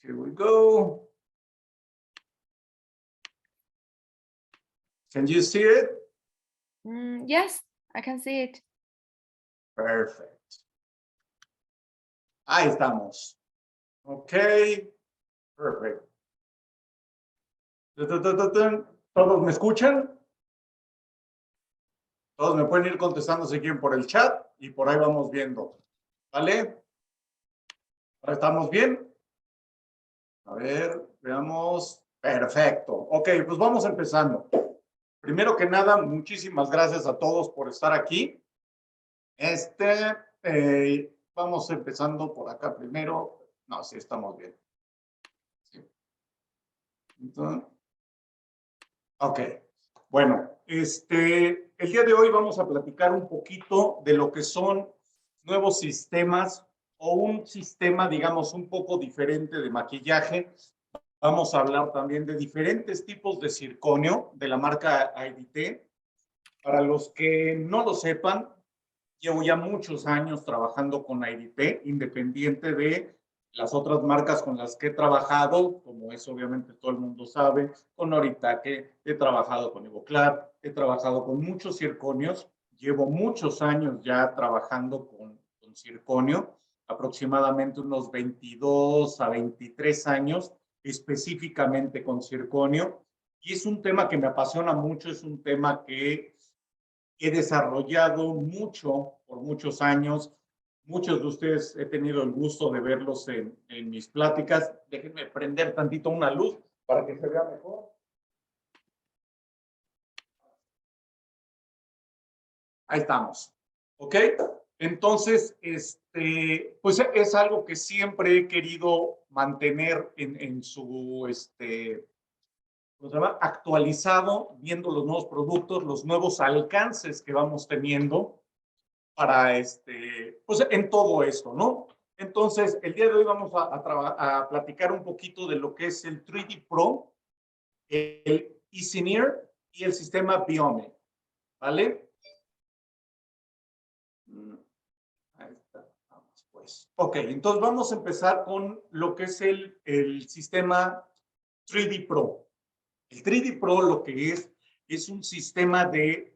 Here we go. Can you see it? Yes, I can see it. Perfect. Ahí estamos. Ok. Perfect. ¿Todos me escuchan? Todos me pueden ir contestando si quieren por el chat y por ahí vamos viendo. ¿Vale? ¿Ahora estamos bien? A ver, veamos. Perfecto. Ok, pues vamos empezando. Primero que nada, muchísimas gracias a todos por estar aquí. Vamos empezando por acá primero. No, sí, estamos bien. Sí. Entonces, ok. Bueno, el día de hoy vamos a platicar un poquito de lo que son nuevos sistemas o un sistema, digamos, un poco diferente de maquillaje. Vamos a hablar también de diferentes tipos de circonio de la marca IDT. Para los que no lo sepan, llevo ya muchos años trabajando con IDT, independiente de las otras marcas con las que he trabajado, como es obviamente todo el mundo sabe, con Oritaque, he trabajado con Ivoclar, he trabajado con muchos circonios, llevo muchos años ya trabajando con circonio, aproximadamente unos 22 a 23 años, específicamente con circonio, y es un tema que me apasiona mucho, es un tema que he desarrollado mucho por muchos años. Muchos de ustedes he tenido el gusto de verlos en mis pláticas. Déjenme prender tantito una luz para que se vea mejor. Ahí estamos. ¿Ok? Entonces, pues es algo que siempre he querido mantener en su, ¿cómo se llama? Actualizado, viendo los nuevos productos, los nuevos alcances que vamos teniendo para pues en todo esto, ¿no? Entonces, el día de hoy vamos a platicar un poquito de lo que es el 3D Pro, el Easyneer y el sistema Biome, ¿vale? Ahí está, vamos pues. Ok, entonces vamos a empezar con lo que es el sistema 3D Pro. El 3D Pro lo que es un sistema de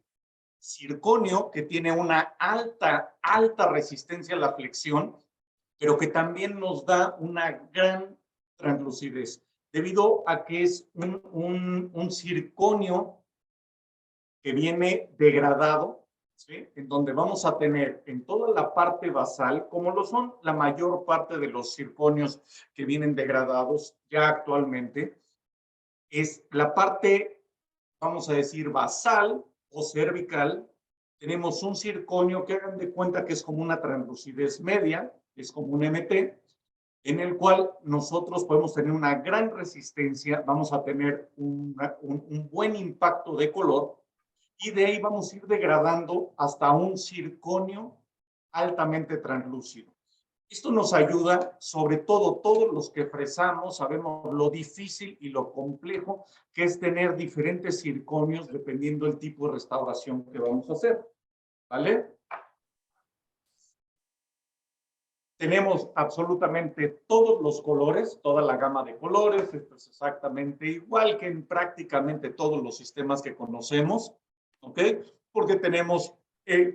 circonio que tiene una alta resistencia a la flexión, pero que también nos da una gran translucidez, debido a que es un circonio que viene degradado, ¿sí? En donde vamos a tener en toda la parte basal, como lo son la mayor parte de los circonios que vienen degradados ya actualmente, es la parte, vamos a decir, basal o cervical. Tenemos un circonio que hagan de cuenta que es como una translucidez media, es como un MT, en el cual nosotros podemos tener una gran resistencia, vamos a tener un buen impacto de color y de ahí vamos a ir degradando hasta un circonio altamente translúcido. Esto nos ayuda, sobre todo, todos los que fresamos, sabemos lo difícil y lo complejo que es tener diferentes circonios dependiendo del tipo de restauración que vamos a hacer. ¿Vale? Tenemos absolutamente todos los colores, toda la gama de colores. Esto es exactamente igual que en prácticamente todos los sistemas que conocemos. ¿Ok? Porque tenemos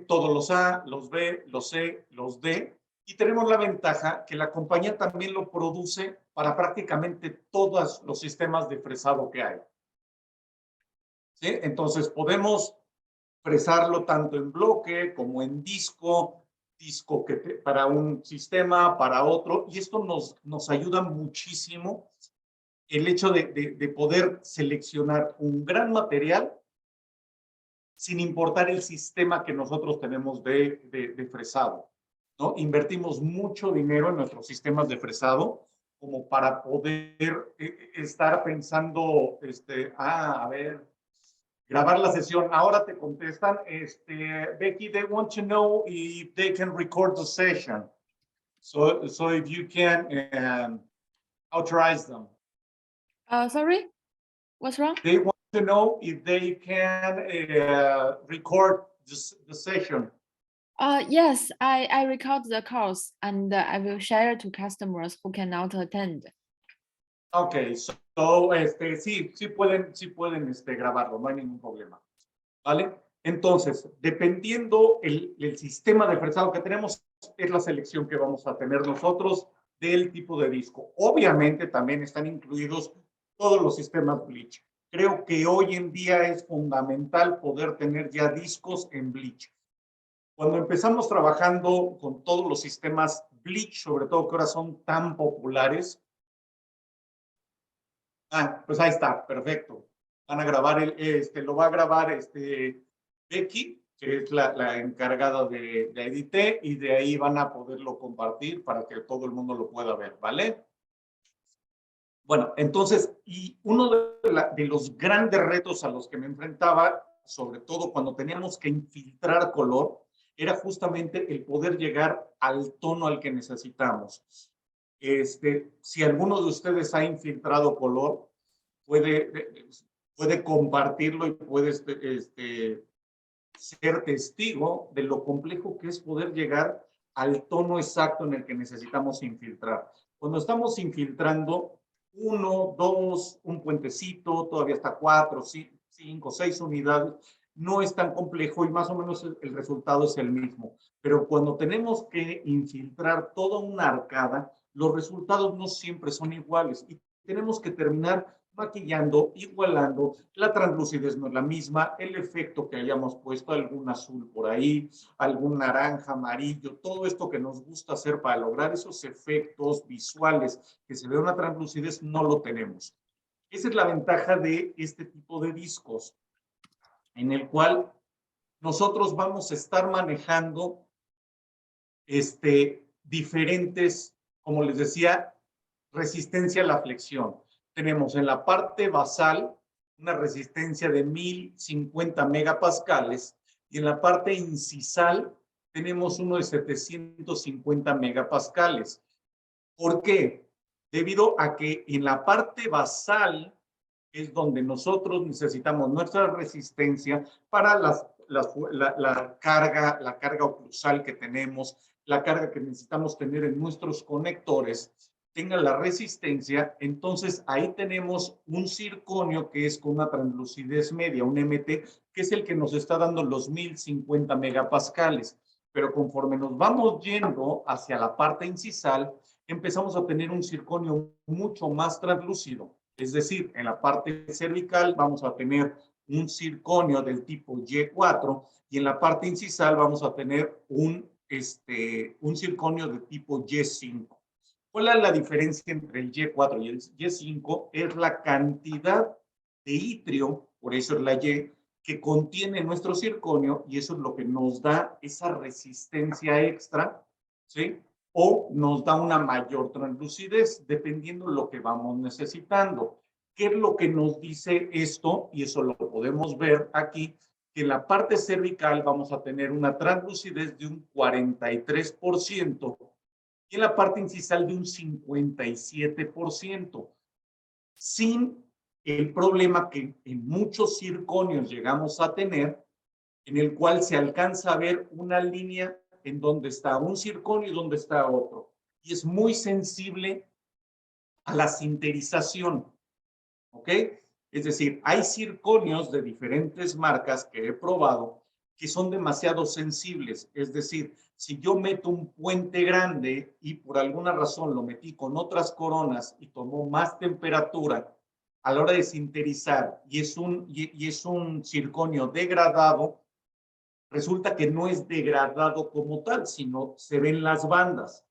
todos los A, los B, los C, los D. Y tenemos la ventaja que la compañía también lo produce para prácticamente todos los sistemas de fresado que hay. ¿Sí? Entonces podemos fresarlo tanto en bloque como en disco que para un sistema, para otro, y esto nos ayuda muchísimo el hecho de poder seleccionar un gran material sin importar el sistema que nosotros tenemos de fresado, ¿no? Invertimos mucho dinero en nuestros sistemas de fresado como para poder estar pensando, a ver, grabar la sesión. Ahora te contestan, Becky, they want to know if they can record the session. So if you can authorize them. Sorry, what's wrong? They want to know if they can record the session. Yes, I record the course and I will share to customers who cannot attend. Ok, sí pueden grabarlo, no hay ningún problema. ¿Vale? Entonces, dependiendo el sistema de fresado que tenemos, es la selección que vamos a tener nosotros del tipo de disco. Obviamente también están incluidos todos los sistemas Bleach. Creo que hoy en día es fundamental poder tener ya discos en Bleach. Cuando empezamos trabajando con todos los sistemas Bleach, sobre todo que ahora son tan populares, pues ahí está, perfecto. Van a grabar, lo va a grabar Becky, que es la encargada de Edité, y de ahí van a poderlo compartir para que todo el mundo lo pueda ver, ¿vale? Bueno, entonces, y uno de los grandes retos a los que me enfrentaba, sobre todo cuando teníamos que infiltrar color, era justamente el poder llegar al tono al que necesitamos. Si alguno de ustedes ha infiltrado color, puede compartirlo y puede ser testigo de lo complejo que es poder llegar al tono exacto en el que necesitamos infiltrar. Cuando estamos infiltrando 1, 2, un puentecito, todavía hasta 4, 5, 6 unidades, no es tan complejo y más o menos el resultado es el mismo. Pero cuando tenemos que infiltrar toda una arcada, los resultados no siempre son iguales y tenemos que terminar maquillando, igualando, la translucidez no es la misma, el efecto que hayamos puesto, algún azul por ahí, algún naranja, amarillo, todo esto que nos gusta hacer para lograr esos efectos visuales, que se vea una translucidez, no lo tenemos. Esa es la ventaja de este tipo de discos, en el cual nosotros vamos a estar manejando diferentes, como les decía, resistencia a la flexión. Tenemos en la parte basal una resistencia de 1050 megapascales y en la parte incisal tenemos uno de 750 megapascales. ¿Por qué? Debido a que en la parte basal es donde nosotros necesitamos nuestra resistencia para la carga oclusal que tenemos, la carga que necesitamos tener en nuestros conectores, tenga la resistencia. Entonces ahí tenemos un circonio que es con una translucidez media, un MT, que es el que nos está dando los 1050 megapascales. Pero conforme nos vamos yendo hacia la parte incisal, empezamos a tener un circonio mucho más translúcido. Es decir, en la parte cervical vamos a tener un circonio del tipo Y4 y en la parte incisal vamos a tener un circonio de tipo Y5. ¿Cuál es la diferencia entre el Y4 y el Y5? Es la cantidad de itrio, por eso es la Y, que contiene nuestro circonio y eso es lo que nos da esa resistencia extra, ¿sí? O nos da una mayor translucidez, dependiendo de lo que vamos necesitando. ¿Qué es lo que nos dice esto? Y eso lo podemos ver aquí, que en la parte cervical vamos a tener una translucidez de un 43% y en la parte incisal de un 57%, sin el problema que en muchos circonios llegamos a tener, en el cual se alcanza a ver una línea en donde está un circonio y donde está otro. Y es muy sensible a la sinterización, ¿ok? Es decir, hay circonios de diferentes marcas que he probado que son demasiado sensibles. Es decir, si yo meto un puente grande y por alguna razón lo metí con otras coronas y tomó más temperatura a la hora de sinterizar y es un circonio degradado, resulta que no es degradado como tal, sino se ven las bandas.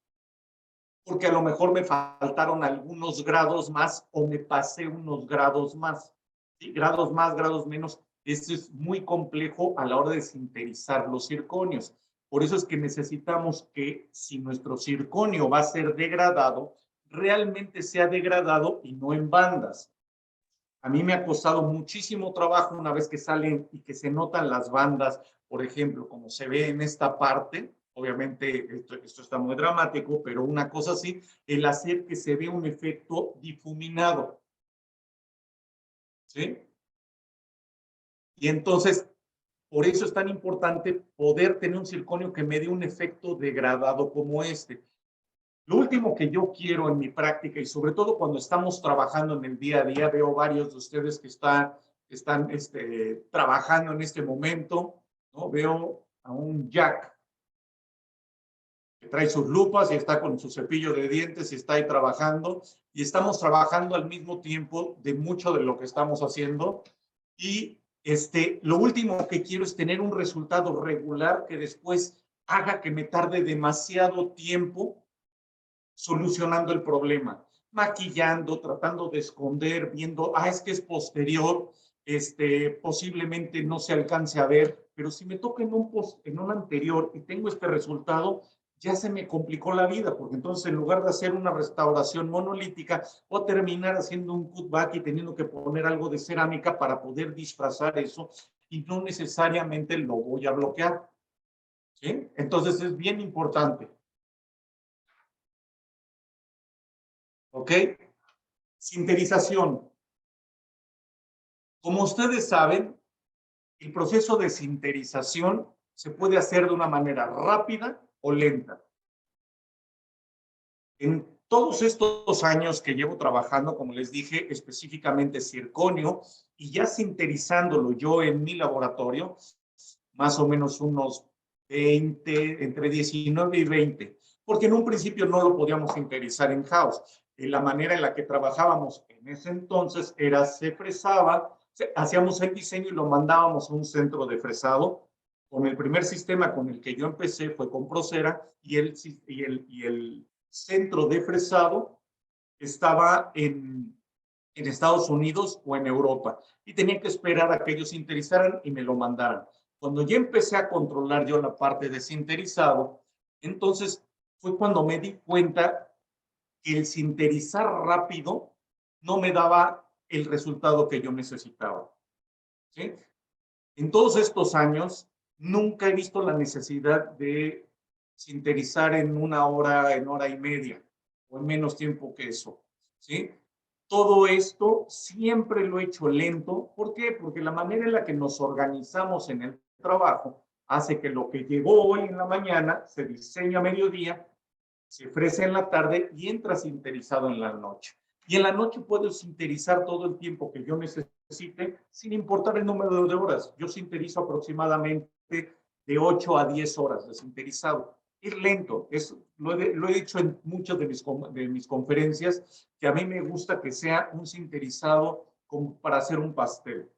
Porque a lo mejor me faltaron algunos grados más o me pasé unos grados más. ¿Sí? Grados más, grados menos. Esto es muy complejo a la hora de sinterizar los circonios. Por eso es que necesitamos que si nuestro circonio va a ser degradado, realmente sea degradado y no en bandas. A mí me ha costado muchísimo trabajo una vez que salen y que se notan las bandas, por ejemplo, como se ve en esta parte. Obviamente esto está muy dramático, pero una cosa así, el hacer que se vea un efecto difuminado. ¿Sí? Y entonces, Por eso es tan importante poder tener un circonio que me dé un efecto degradado como este. Lo último que yo quiero en mi práctica, y sobre todo cuando estamos trabajando en el día a día, veo varios de ustedes que están trabajando en este momento, ¿no? Veo a un Jack que trae sus lupas y está con su cepillo de dientes y está ahí trabajando, y estamos trabajando al mismo tiempo de mucho de lo que estamos haciendo, y lo último que quiero es tener un resultado regular que después haga que me tarde demasiado tiempo solucionando el problema, maquillando, tratando de esconder, viendo, es que es posterior, posiblemente no se alcance a ver, pero si me toca en un anterior y tengo este resultado, ya se me complicó la vida, porque entonces en lugar de hacer una restauración monolítica, voy a terminar haciendo un cutback y teniendo que poner algo de cerámica para poder disfrazar eso, y no necesariamente lo voy a bloquear. ¿Sí? Entonces es bien importante. ¿Ok? Sinterización. Como ustedes saben, el proceso de sinterización se puede hacer de una manera rápida o lenta. En todos estos años que llevo trabajando, como les dije, específicamente circonio, y ya sinterizándolo yo en mi laboratorio, más o menos unos 20, entre 19 y 20, porque en un principio no lo podíamos sinterizar en house. La manera en la que trabajábamos en ese entonces era se fresaba, hacíamos el diseño y lo mandábamos a un centro de fresado. Con el primer sistema con el que yo empecé fue con Procera, y el centro de fresado estaba en Estados Unidos o en Europa, y tenía que esperar a que ellos sinterizaran y me lo mandaran. Cuando ya empecé a controlar yo la parte de sinterizado, entonces fue cuando me di cuenta que el sinterizar rápido no me daba el resultado que yo necesitaba. ¿Sí? En todos estos años, nunca he visto la necesidad de sinterizar en hora y media, o en menos tiempo que eso. ¿Sí? Todo esto siempre lo he hecho lento. ¿Por qué? Porque la manera en la que nos organizamos en el trabajo hace que lo que llegó hoy en la mañana se diseña a mediodía, se ofrece en la tarde y entra sinterizado en la noche. Y en la noche puedo sinterizar todo el tiempo que yo necesite, sin importar el número de horas. Yo sinterizo aproximadamente de 8 a 10 horas de sinterizado. Ir lento, lo he dicho en muchas de mis conferencias, que a mí me gusta que sea un sinterizado como para hacer un pastel.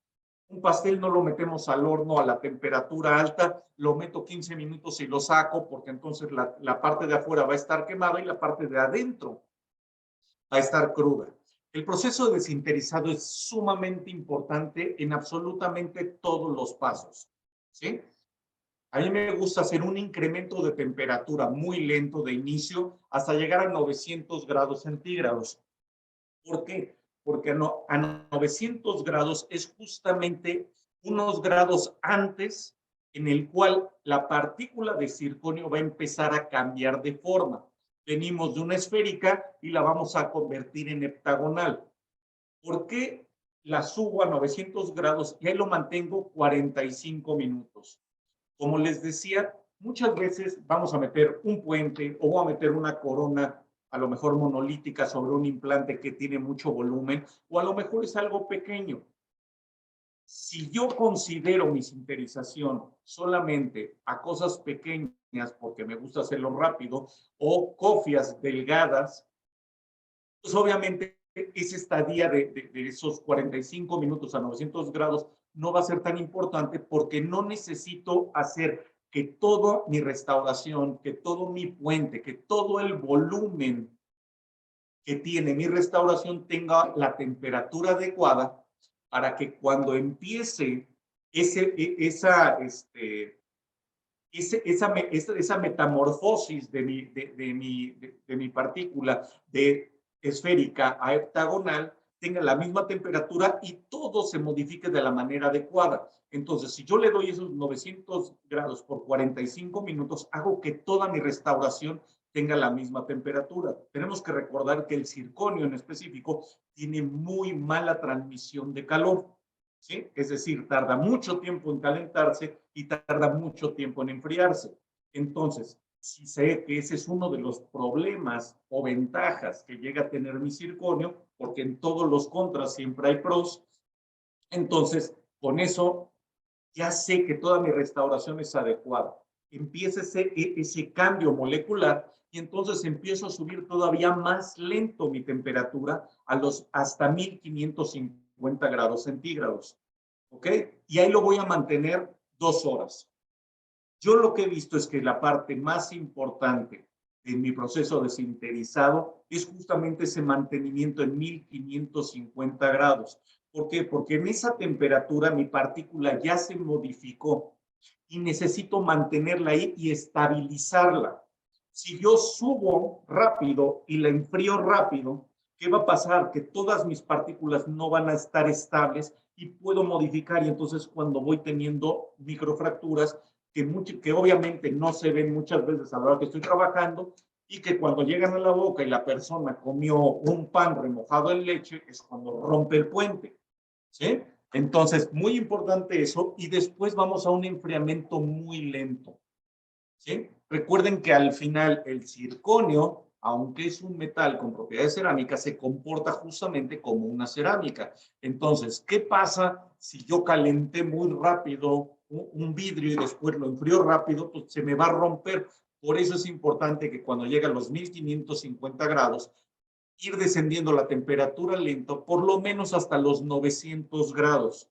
Un pastel no lo metemos al horno a la temperatura alta, lo meto 15 minutos y lo saco, porque entonces la parte de afuera va a estar quemada y la parte de adentro va a estar cruda. El proceso de sinterizado es sumamente importante en absolutamente todos los pasos. ¿Sí? A mí me gusta hacer un incremento de temperatura muy lento de inicio hasta llegar a 900 grados centígrados. ¿Por qué? Porque a 900 grados es justamente unos grados antes en el cual la partícula de circonio va a empezar a cambiar de forma. Venimos de una esférica y la vamos a convertir en heptagonal. ¿Por qué la subo a 900 grados y ahí lo mantengo 45 minutos? Como les decía, muchas veces vamos a meter un puente o vamos a meter una corona, a lo mejor monolítica, sobre un implante que tiene mucho volumen, o a lo mejor es algo pequeño. Si yo considero mi sinterización solamente a cosas pequeñas, porque me gusta hacerlo rápido, o cofias delgadas, pues obviamente esa estadía de esos 45 minutos a 900 grados no va a ser tan importante, porque no necesito hacer que toda mi restauración, que todo mi puente, que todo el volumen que tiene mi restauración tenga la temperatura adecuada para que cuando empiece esa metamorfosis de mi partícula de esférica a heptagonal tenga la misma temperatura y todo se modifique de la manera adecuada. Entonces, si yo le doy esos 900 grados por 45 minutos, hago que toda mi restauración tenga la misma temperatura. Tenemos que recordar que el circonio en específico tiene muy mala transmisión de calor. ¿sí? Es decir, tarda mucho tiempo en calentarse y tarda mucho tiempo en enfriarse. Entonces, si sé que ese es uno de los problemas o ventajas que llega a tener mi circonio, porque en todos los contras siempre hay pros, entonces con eso ya sé que toda mi restauración es adecuada. Empieza ese cambio molecular y entonces empiezo a subir todavía más lento mi temperatura a los hasta 1550 grados centígrados. ¿Ok? Y ahí lo voy a mantener 2 horas. Yo lo que he visto es que la parte más importante en mi proceso de sinterizado es justamente ese mantenimiento en 1550 grados. ¿Por qué? Porque en esa temperatura mi partícula ya se modificó y necesito mantenerla ahí y estabilizarla. Si yo subo rápido y la enfrío rápido, ¿qué va a pasar? Que todas mis partículas no van a estar estables y puedo modificar y entonces cuando voy teniendo microfracturas que obviamente no se ven muchas veces a la hora que estoy trabajando y que cuando llegan a la boca y la persona comió un pan remojado en leche es cuando rompe el puente, ¿sí? Entonces, muy importante eso y después vamos a un enfriamiento muy lento, ¿sí? Recuerden que al final el circonio, aunque es un metal con propiedades cerámicas, se comporta justamente como una cerámica. Entonces, ¿qué pasa si yo calenté muy rápido un vidrio y después lo enfrío rápido? Pues se me va a romper. Por eso es importante que cuando llega a los 1550 grados, ir descendiendo la temperatura lento, por lo menos hasta los 900 grados.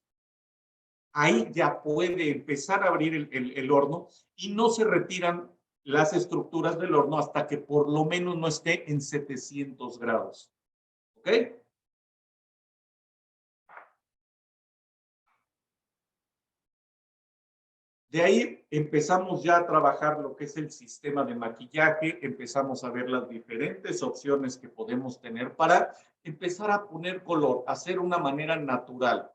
Ahí ya puede empezar a abrir el horno y no se retiran las estructuras del horno hasta que por lo menos no esté en 700 grados. ¿Ok? De ahí empezamos ya a trabajar lo que es el sistema de maquillaje, empezamos a ver las diferentes opciones que podemos tener para empezar a poner color, hacer una manera natural.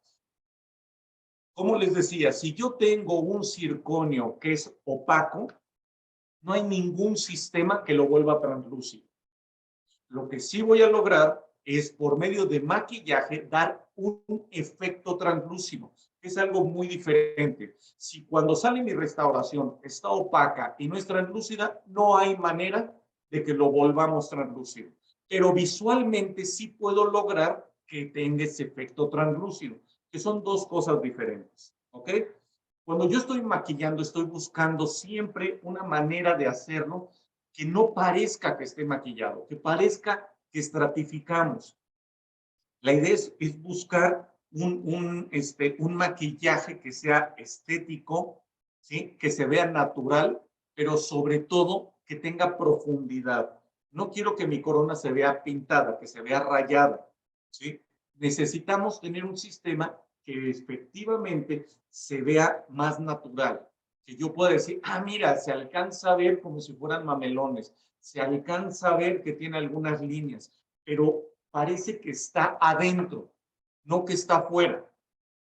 Como les decía, si yo tengo un circonio que es opaco, no hay ningún sistema que lo vuelva translúcido. Lo que sí voy a lograr es, por medio de maquillaje, dar un efecto translúcido, que es algo muy diferente. Si cuando sale mi restauración está opaca y no es translúcida, no hay manera de que lo volvamos translúcido. Pero visualmente sí puedo lograr que tenga ese efecto translúcido, que son dos cosas diferentes. ¿Ok? Cuando yo estoy maquillando, estoy buscando siempre una manera de hacerlo que no parezca que esté maquillado, que parezca que estratificamos. La idea es buscar un maquillaje que sea estético, ¿sí? Que se vea natural, pero sobre todo que tenga profundidad. No quiero que mi corona se vea pintada, que se vea rayada, ¿sí? Necesitamos tener un sistema que efectivamente se vea más natural, que yo pueda decir, ah, mira, se alcanza a ver como si fueran mamelones, se alcanza a ver que tiene algunas líneas, pero parece que está adentro, no que está afuera,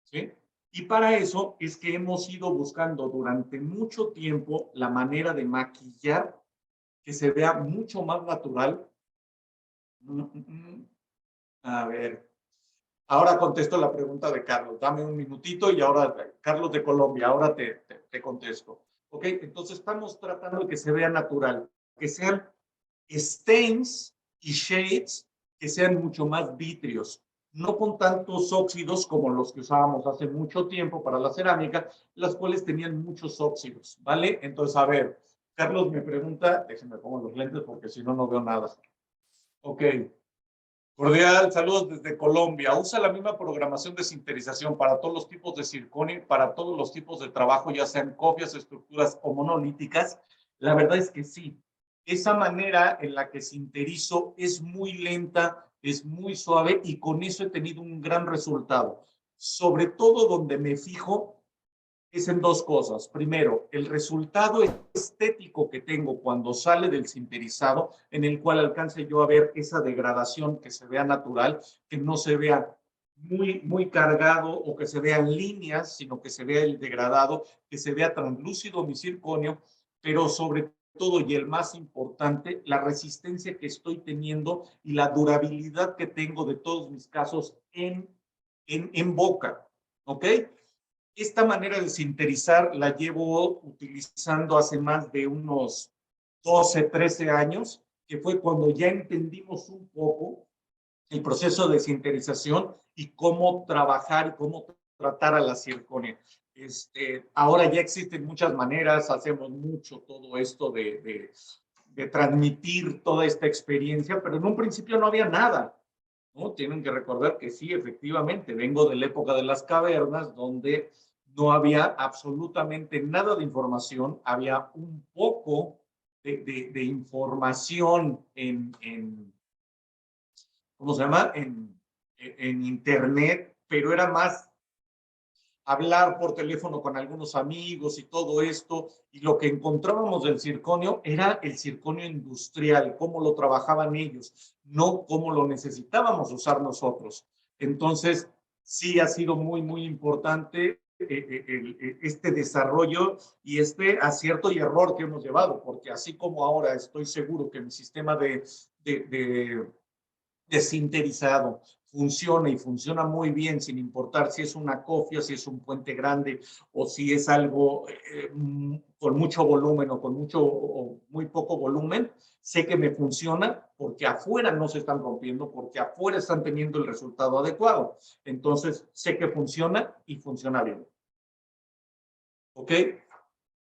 ¿sí? Y para eso es que hemos ido buscando durante mucho tiempo la manera de maquillar que se vea mucho más natural. A ver, ahora contesto la pregunta de Carlos. Dame un minutito y ahora, Carlos de Colombia, ahora te contesto. Ok, entonces estamos tratando de que se vea natural, que sean stains y shades que sean mucho más vítreos, no con tantos óxidos como los que usábamos hace mucho tiempo para la cerámica, las cuales tenían muchos óxidos, ¿vale? Entonces, a ver, Carlos me pregunta, déjenme pongo los lentes porque si no, no veo nada. Ok. Cordial, saludos desde Colombia. Usa la misma programación de sinterización para todos los tipos de circonio, para todos los tipos de trabajo, ya sean copias, estructuras o monolíticas. La verdad es que sí. Esa manera en la que sinterizo es muy lenta, es muy suave y con eso he tenido un gran resultado. Sobre todo donde me fijo es en dos cosas. Primero, el resultado estético que tengo cuando sale del sinterizado, en el cual alcance yo a ver esa degradación que se vea natural, que no se vea muy cargado o que se vean líneas, sino que se vea el degradado, que se vea translúcido mi circonio, pero sobre todo y el más importante, la resistencia que estoy teniendo y la durabilidad que tengo de todos mis casos en boca. ¿ok? Esta manera de sinterizar la llevo utilizando hace más de unos 12, 13 años, que fue cuando ya entendimos un poco el proceso de sinterización y cómo trabajar y cómo tratar a la zirconia. Ahora ya existen muchas maneras, hacemos mucho todo esto de transmitir toda esta experiencia, pero en un principio no había nada, ¿no? Tienen que recordar que sí, efectivamente, vengo de la época de las cavernas, donde no había absolutamente nada de información, había un poco de información ¿cómo se llama? En internet, pero era más hablar por teléfono con algunos amigos y todo esto, y lo que encontrábamos del circonio era el circonio industrial, cómo lo trabajaban ellos, no cómo lo necesitábamos usar nosotros. Entonces, sí ha sido muy, muy importante este desarrollo y este acierto y error que hemos llevado, porque así como ahora estoy seguro que mi sistema desinterizado funciona y funciona muy bien sin importar si es una cofia, si es un puente grande o si es algo con mucho volumen o con mucho o muy poco volumen, sé que me funciona porque afuera no se están rompiendo, porque afuera están teniendo el resultado adecuado. Entonces, sé que funciona y funciona bien. ¿Ok?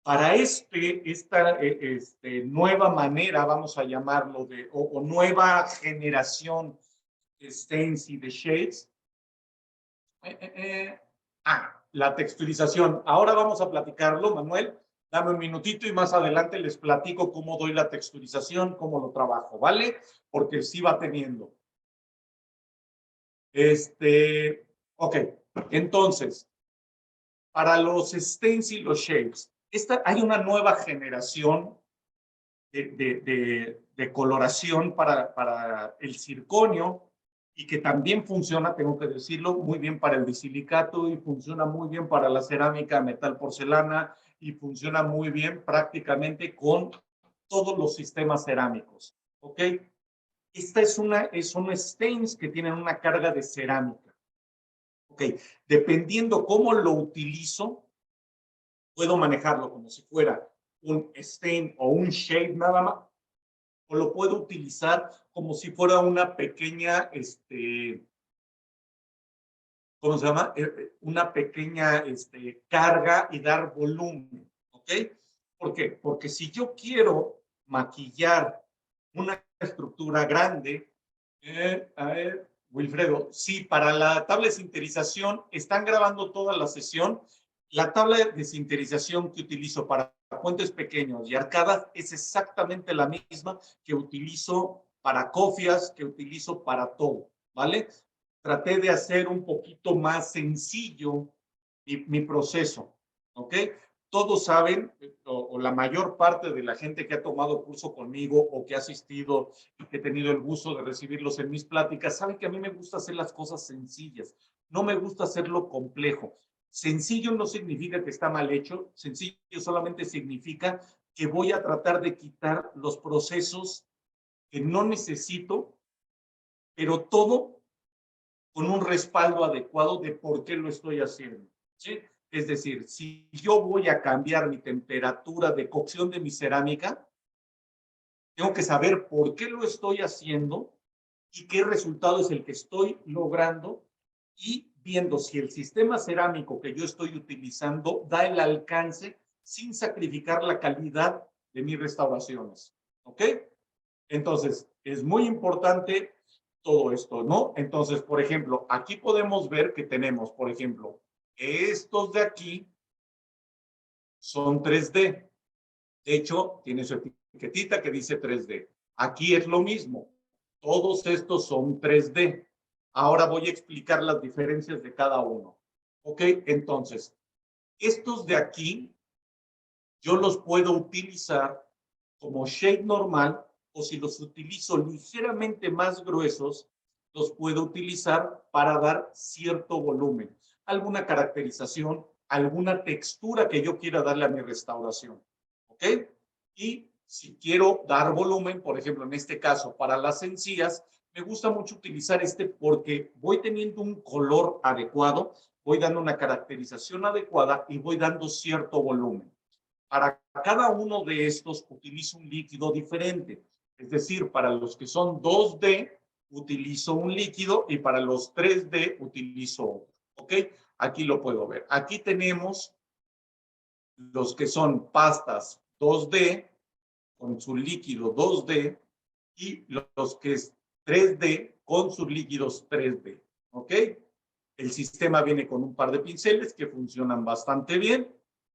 Para esta nueva manera, vamos a llamarlo, o nueva generación stains y de shades. La texturización. Ahora vamos a platicarlo, Manuel. Dame un minutito y más adelante les platico cómo doy la texturización, cómo lo trabajo, ¿vale? Porque sí va teniendo. Ok. Entonces, para los stains y los shades, hay una nueva generación de coloración para el circonio y que también funciona, tengo que decirlo, muy bien para el disilicato y funciona muy bien para la cerámica, metal, porcelana y funciona muy bien prácticamente con todos los sistemas cerámicos. ¿Ok? Esta es son stains que tienen una carga de cerámica. ¿Ok? Dependiendo cómo lo utilizo, puedo manejarlo como si fuera un stain o un shade nada más, o lo puedo utilizar como si fuera una pequeña, ¿cómo se llama? Una pequeña carga y dar volumen, ¿ok? ¿Por qué? Porque si yo quiero maquillar una estructura grande, a ver, Wilfredo, sí, para la tabla de sinterización, están grabando toda la sesión. La tabla de sinterización que utilizo para puentes pequeños y arcadas es exactamente la misma que utilizo para cofias, que utilizo para todo, ¿vale? Traté de hacer un poquito más sencillo mi proceso, ¿ok? Todos saben, o la mayor parte de la gente que ha tomado curso conmigo o que ha asistido y que he tenido el gusto de recibirlos en mis pláticas, saben que a mí me gusta hacer las cosas sencillas, no me gusta hacerlo complejo. Sencillo no significa que está mal hecho, sencillo solamente significa que voy a tratar de quitar los procesos que no necesito, pero todo con un respaldo adecuado de por qué lo estoy haciendo, ¿sí? Es decir, si yo voy a cambiar mi temperatura de cocción de mi cerámica, tengo que saber por qué lo estoy haciendo y qué resultado es el que estoy logrando y viendo si el sistema cerámico que yo estoy utilizando da el alcance sin sacrificar la calidad de mis restauraciones. ¿Ok? Entonces, es muy importante todo esto, ¿no? Entonces, por ejemplo, aquí podemos ver que tenemos, por ejemplo, estos de aquí son 3D. De hecho, tiene su etiquetita que dice 3D. Aquí es lo mismo. Todos estos son 3D. Ahora voy a explicar las diferencias de cada uno. ¿Ok? Entonces, estos de aquí, yo los puedo utilizar como shade normal o si los utilizo ligeramente más gruesos, los puedo utilizar para dar cierto volumen, alguna caracterización, alguna textura que yo quiera darle a mi restauración. ¿Ok? Y si quiero dar volumen, por ejemplo, en este caso, para las encías, Me gusta mucho utilizar este porque voy teniendo un color adecuado, voy dando una caracterización adecuada y voy dando cierto volumen. Para cada uno de estos utilizo un líquido diferente. Es decir, para los que son 2D, utilizo un líquido y para los 3D utilizo otro. ¿Ok? Aquí lo puedo ver. Aquí tenemos los que son pastas 2D con su líquido 2D y los que es 3D con sus líquidos 3D. ¿Ok? El sistema viene con un par de pinceles que funcionan bastante bien.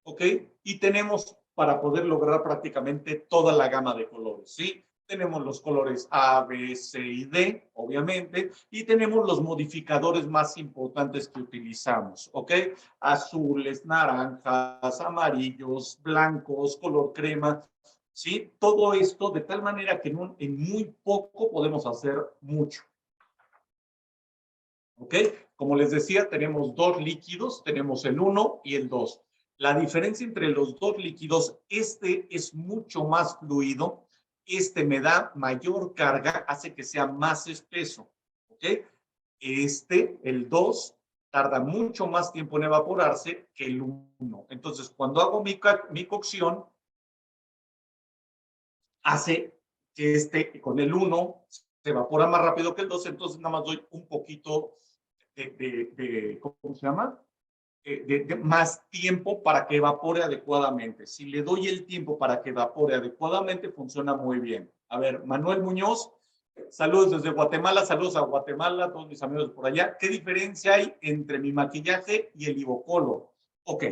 ¿Ok? Y tenemos para poder lograr prácticamente toda la gama de colores. ¿Sí? Tenemos los colores A, B, C y D, obviamente, y tenemos los modificadores más importantes que utilizamos, ¿ok? Azules, naranjas, amarillos, blancos, color crema, ¿sí? Todo esto de tal manera que en muy poco podemos hacer mucho, ¿ok? Como les decía, tenemos dos líquidos, tenemos el 1 y el 2. La diferencia entre los dos líquidos, este es mucho más fluido, este me da mayor carga, hace que sea más espeso, ¿ok? Este, el 2, tarda mucho más tiempo en evaporarse que el 1. Entonces, cuando hago mi cocción, hace que este con el 1 se evapora más rápido que el 2, entonces nada más doy un poquito ¿cómo se llama? Más tiempo para que evapore adecuadamente. Si le doy el tiempo para que evapore adecuadamente, funciona muy bien. A ver, Manuel Muñoz, saludos desde Guatemala, saludos a Guatemala, todos mis amigos por allá. ¿Qué diferencia hay entre mi maquillaje y el Ivocolor? Ok.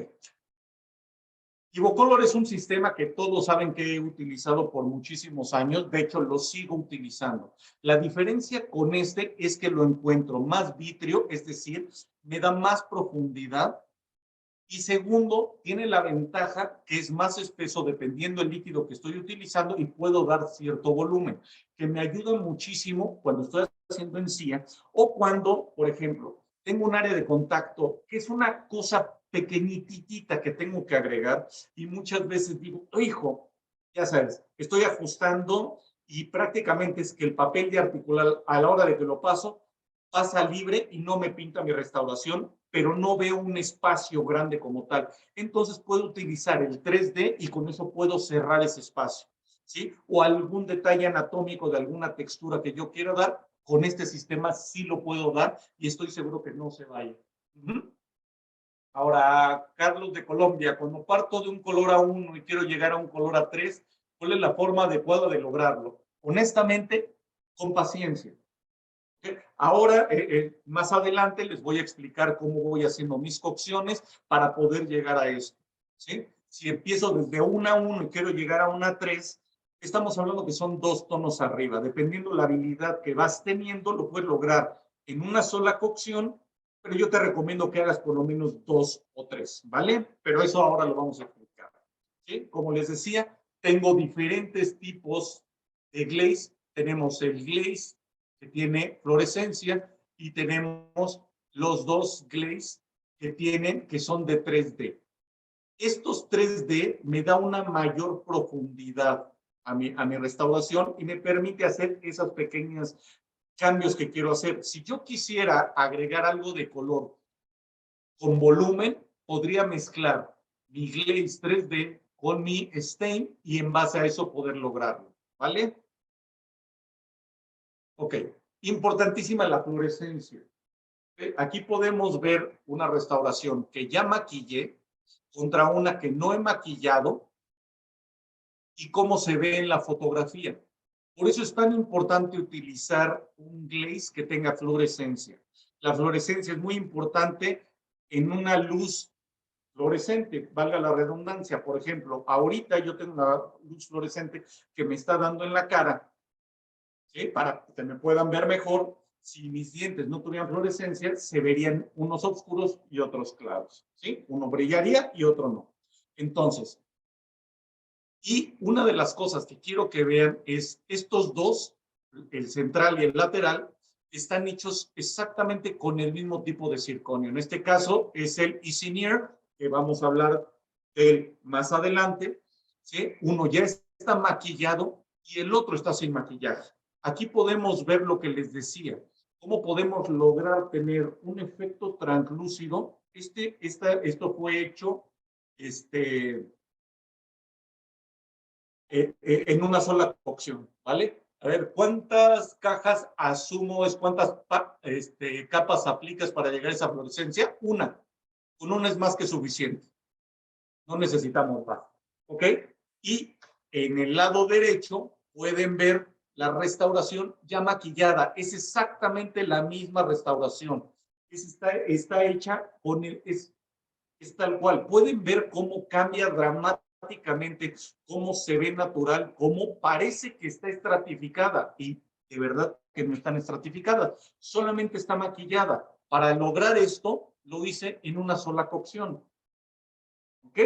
Ivocolor es un sistema que todos saben que he utilizado por muchísimos años, de hecho lo sigo utilizando. La diferencia con este es que lo encuentro más vítreo, es decir, me da más profundidad y segundo, tiene la ventaja que es más espeso dependiendo del líquido que estoy utilizando y puedo dar cierto volumen, que me ayuda muchísimo cuando estoy haciendo encía o cuando, por ejemplo, tengo un área de contacto que es una cosa pequeñitita que tengo que agregar y muchas veces digo, oh, hijo, ya sabes, estoy ajustando y prácticamente es que el papel de articular a la hora de que lo paso pasa libre y no me pinta mi restauración, pero no veo un espacio grande como tal. Entonces puedo utilizar el 3D y con eso puedo cerrar ese espacio, ¿sí? O algún detalle anatómico de alguna textura que yo quiera dar, con este sistema sí lo puedo dar y estoy seguro que no se vaya. Ahora, Carlos de Colombia, cuando parto de un color A1 y quiero llegar a un color A3, ¿cuál es la forma adecuada de lograrlo? Honestamente, con paciencia. Ahora, más adelante, les voy a explicar cómo voy haciendo mis cocciones para poder llegar a esto. ¿Sí? Si empiezo desde una a 1 y quiero llegar a una a 3, estamos hablando que son 2 tonos arriba. Dependiendo la habilidad que vas teniendo, lo puedes lograr en una sola cocción, pero yo te recomiendo que hagas por lo menos 2 o 3, ¿vale? Pero eso ahora lo vamos a explicar. ¿Sí? Como les decía, tengo diferentes tipos de glaze. Tenemos el glaze que tiene fluorescencia y tenemos los dos glaze que son de 3D. Estos 3D me da una mayor profundidad a mi restauración y me permite hacer esos pequeños cambios que quiero hacer. Si yo quisiera agregar algo de color con volumen, podría mezclar mi glaze 3D con mi stain y en base a eso poder lograrlo, ¿vale? Ok, importantísima la fluorescencia. Aquí podemos ver una restauración que ya maquillé contra una que no he maquillado y cómo se ve en la fotografía. Por eso es tan importante utilizar un glaze que tenga fluorescencia. La fluorescencia es muy importante en una luz fluorescente, valga la redundancia. Por ejemplo, ahorita yo tengo una luz fluorescente que me está dando en la cara, ¿sí? Para que me puedan ver mejor. Si mis dientes no tuvieran fluorescencia, se verían unos oscuros y otros claros, ¿sí? Uno brillaría y otro no. Entonces, y una de las cosas que quiero que vean es estos dos, el central y el lateral, están hechos exactamente con el mismo tipo de circonio. En este caso es el Easynear, que vamos a hablar de él más adelante, ¿sí? Uno ya está maquillado y el otro está sin maquillaje. aquí podemos ver lo que les decía. ¿Cómo podemos lograr tener un efecto translúcido? Esto fue hecho en una sola cocción, ¿vale? A ver, ¿cuántas cajas asumo es cuántas capas aplicas para llegar a esa fluorescencia? Una. Con una es más que suficiente. No necesitamos más. ¿Ok? Y en el lado derecho pueden ver la restauración ya maquillada. Es exactamente la misma restauración. Está hecha con es tal cual. Pueden ver cómo cambia dramáticamente, cómo se ve natural, cómo parece que está estratificada. Y de verdad que no están estratificadas, solamente está maquillada. Para lograr esto, lo hice en una sola cocción. ¿Ok?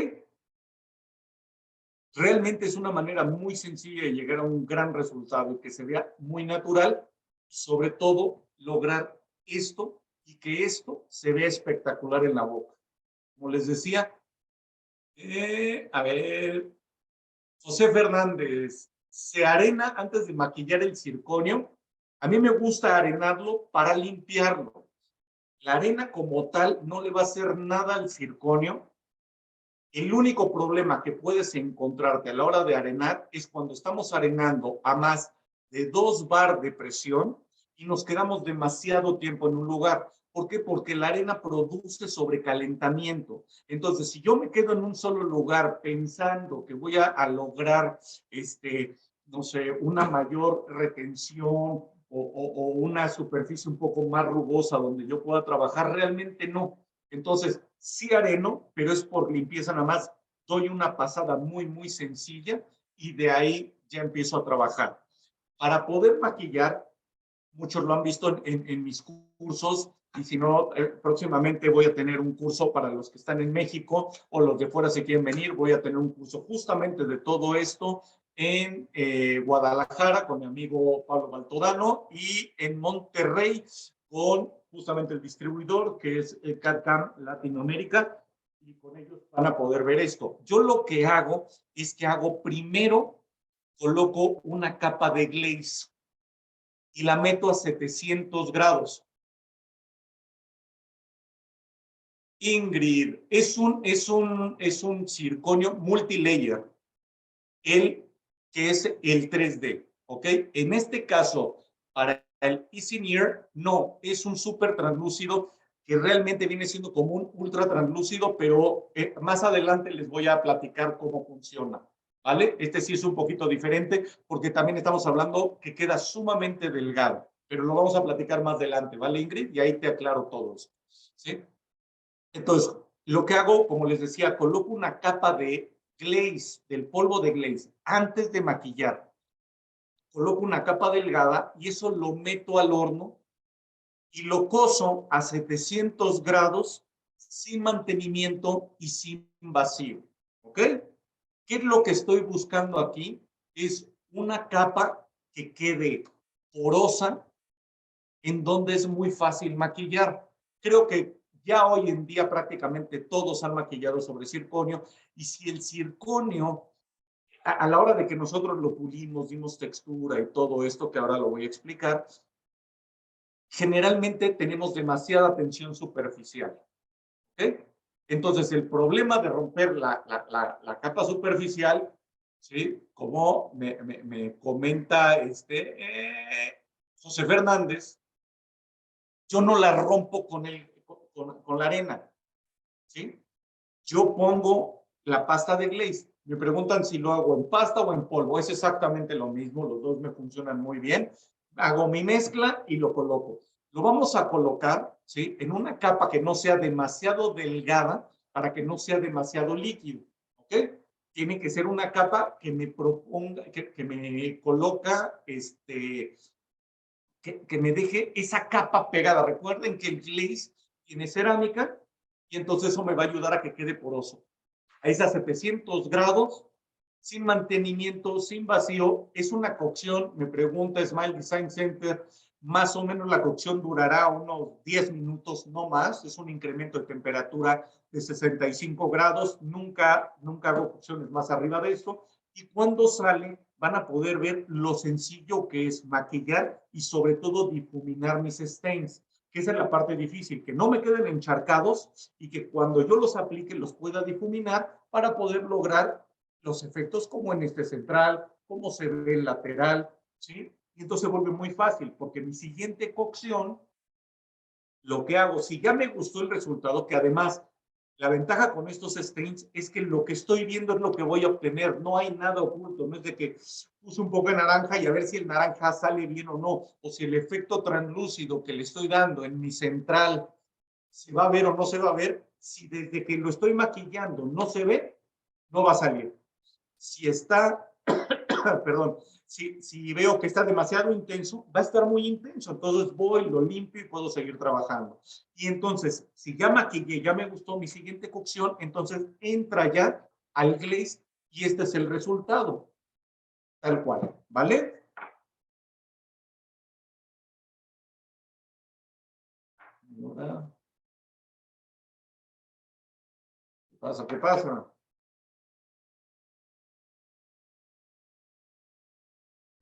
Realmente es una manera muy sencilla de llegar a un gran resultado y que se vea muy natural, sobre todo lograr esto y que esto se vea espectacular en la boca. Como les decía, a ver, José Fernández, ¿se arena antes de maquillar el circonio? A mí me gusta arenarlo para limpiarlo. La arena como tal no le va a hacer nada al circonio. El único problema que puedes encontrarte a la hora de arenar es cuando estamos arenando a más de 2 bar de presión y nos quedamos demasiado tiempo en un lugar. ¿Por qué? Porque la arena produce sobrecalentamiento. Entonces, si yo me quedo en un solo lugar pensando que voy a lograr, no sé, una mayor retención o una superficie un poco más rugosa donde yo pueda trabajar, realmente no. Entonces, sí areno, pero es por limpieza nada más. Doy una pasada muy, muy sencilla y de ahí ya empiezo a trabajar. Para poder maquillar, muchos lo han visto en mis cursos y si no, próximamente voy a tener un curso para los que están en México o los de fuera si quieren venir, voy a tener un curso justamente de todo esto en Guadalajara con mi amigo Pablo Baltodano y en Monterrey con justamente el distribuidor que es CAD-CAM Latinoamérica y con ellos van a poder ver esto. Yo lo que hago es que hago primero, coloco una capa de glaze y la meto a 700 grados. Ingrid, es un circonio multilayer, el que es el 3D, ¿ok? En este caso, para el Easynear, no, es un súper translúcido que realmente viene siendo como un ultra translúcido, pero más adelante les voy a platicar cómo funciona, ¿vale? Este sí es un poquito diferente porque también estamos hablando que queda sumamente delgado, pero lo vamos a platicar más adelante, ¿vale, Ingrid? Y ahí te aclaro todos, ¿sí? Entonces, lo que hago, como les decía, coloco una capa de glaze, del polvo de glaze, antes de maquillar. Coloco una capa delgada y eso lo meto al horno y lo cozo a 700 grados sin mantenimiento y sin vacío. ¿Ok? ¿Qué es lo que estoy buscando aquí? Es una capa que quede porosa, en donde es muy fácil maquillar. Creo que ya hoy en día prácticamente todos han maquillado sobre circonio y si el circonio, a la hora de que nosotros lo pulimos, dimos textura y todo esto que ahora lo voy a explicar, generalmente tenemos demasiada tensión superficial. ¿Ok? Entonces, el problema de romper la capa superficial, ¿sí? Como me comenta José Fernández, yo no la rompo con la arena, ¿sí? Yo pongo la pasta de glaze. Me preguntan si lo hago en pasta o en polvo. Es exactamente lo mismo, los dos me funcionan muy bien. Hago mi mezcla y lo coloco. Lo vamos a colocar, ¿sí? En una capa que no sea demasiado delgada para que no sea demasiado líquido, ¿ok? Tiene que ser una capa que me proponga, que me coloca, que me deje esa capa pegada. Recuerden que el glaze tiene cerámica y entonces eso me va a ayudar a que quede poroso. A esas 700 grados, sin mantenimiento, sin vacío. Es una cocción, me pregunta Smile Design Center, más o menos la cocción durará unos 10 minutos, no más. Es un incremento de temperatura de 65 grados. Nunca hago cocciones más arriba de esto. Y cuando sale, van a poder ver lo sencillo que es maquillar y sobre todo difuminar mis stains, que esa es la parte difícil, que no me queden encharcados y que cuando yo los aplique los pueda difuminar para poder lograr los efectos como en este central, como se ve el lateral, ¿sí? Y entonces se vuelve muy fácil, porque mi siguiente cocción, lo que hago, si ya me gustó el resultado, que además la ventaja con estos stains es que lo que estoy viendo es lo que voy a obtener, no hay nada oculto, no es de que puse un poco de naranja y a ver si el naranja sale bien o no, o si el efecto translúcido que le estoy dando en mi central se va a ver o no se va a ver, si desde que lo estoy maquillando no se ve, no va a salir. Si está, perdón, si veo que está demasiado intenso, va a estar muy intenso. Entonces voy, lo limpio y puedo seguir trabajando. Y entonces, si ya maquillé, ya me gustó mi siguiente cocción, entonces entra ya al glaze y este es el resultado. Tal cual, ¿vale? Ahora, ¿qué pasa? ¿Qué pasa?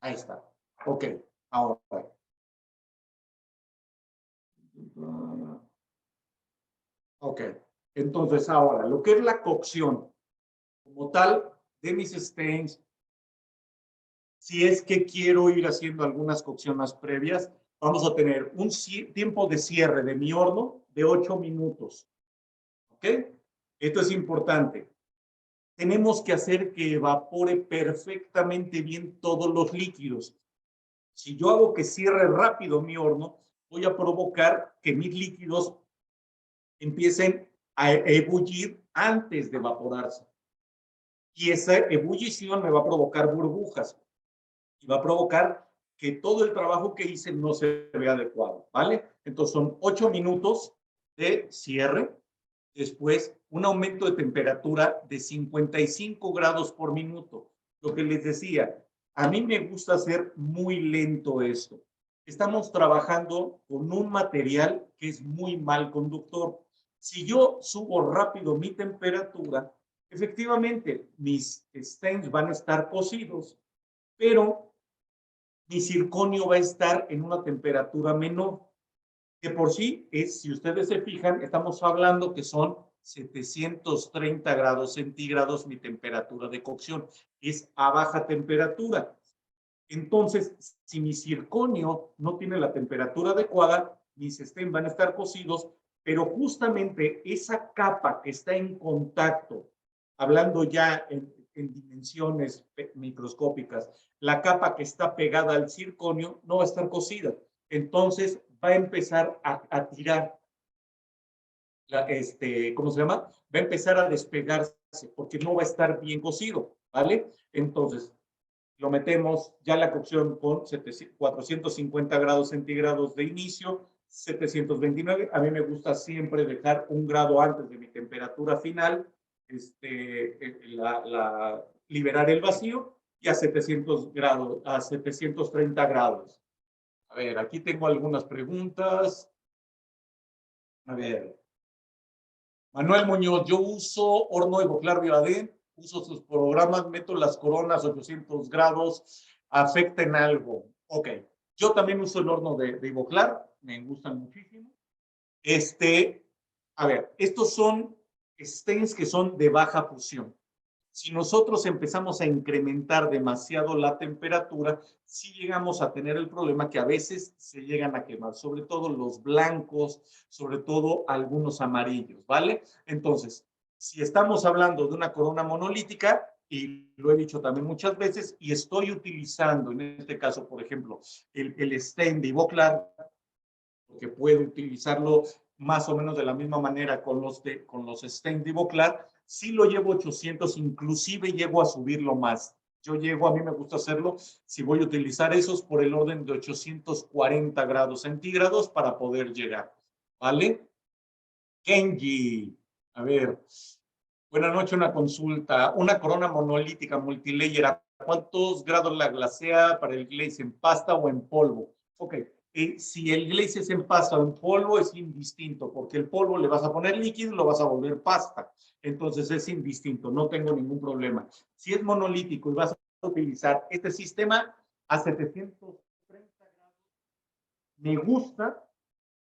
Ahí está. Ok, ahora. Ok, entonces ahora, lo que es la cocción como tal de mis stains, si es que quiero ir haciendo algunas cocciones previas, vamos a tener un tiempo de cierre de mi horno de 8 minutos. ¿Ok? Esto es importante. Tenemos que hacer que evapore perfectamente bien todos los líquidos. Si yo hago que cierre rápido mi horno, voy a provocar que mis líquidos empiecen a ebullir antes de evaporarse. Y esa ebullición me va a provocar burbujas y va a provocar que todo el trabajo que hice no se vea adecuado, ¿vale? Entonces son 8 minutos de cierre, después un aumento de temperatura de 55 grados por minuto. Lo que les decía, a mí me gusta hacer muy lento esto. Estamos trabajando con un material que es muy mal conductor. Si yo subo rápido mi temperatura, efectivamente mis stains van a estar cocidos, pero mi circonio va a estar en una temperatura menor, que por sí es, si ustedes se fijan, estamos hablando que son 730 grados centígrados mi temperatura de cocción, es a baja temperatura. Entonces, si mi circonio no tiene la temperatura adecuada, mis stains van a estar cocidos, pero justamente esa capa que está en contacto, hablando ya en dimensiones microscópicas, la capa que está pegada al circonio no va a estar cocida. Entonces va a empezar a tirar, ¿cómo se llama? Va a empezar a despegarse porque no va a estar bien cocido, ¿vale? Entonces, lo metemos ya la cocción con 450 grados centígrados de inicio, 729. A mí me gusta siempre dejar un grado antes de mi temperatura final, liberar el vacío y a 700 grados, a 730 grados. A ver, aquí tengo algunas preguntas. A ver, Manuel Muñoz, yo uso horno Ivoclar Vivaden, uso sus programas, meto las coronas 800 grados, ¿afecta en algo? Ok, yo también uso el horno de Ivoclar, me gustan muchísimo. A ver, estos son stains que son de baja fusión. Si nosotros empezamos a incrementar demasiado la temperatura, sí llegamos a tener el problema que a veces se llegan a quemar, sobre todo los blancos, sobre todo algunos amarillos, ¿vale? Entonces, si estamos hablando de una corona monolítica, y lo he dicho también muchas veces, y estoy utilizando, en este caso, por ejemplo, el stain de Ivoclar, porque puedo utilizarlo más o menos de la misma manera con los stains de Ivoclar, sí lo llevo 800, inclusive llego a subirlo más. Yo llego, a mí me gusta hacerlo, si voy a utilizar esos por el orden de 840 grados centígrados para poder llegar, ¿vale? Kenji, a ver, buenas noches, una consulta. Una corona monolítica multilayer, ¿a cuántos grados la glasea para el glaze, en pasta o en polvo? Ok, si el glaze es en pasta o en polvo es indistinto, porque el polvo le vas a poner líquido y lo vas a volver pasta. Entonces es indistinto, no tengo ningún problema. Si es monolítico y vas utilizar este sistema a 730 grados. Me gusta,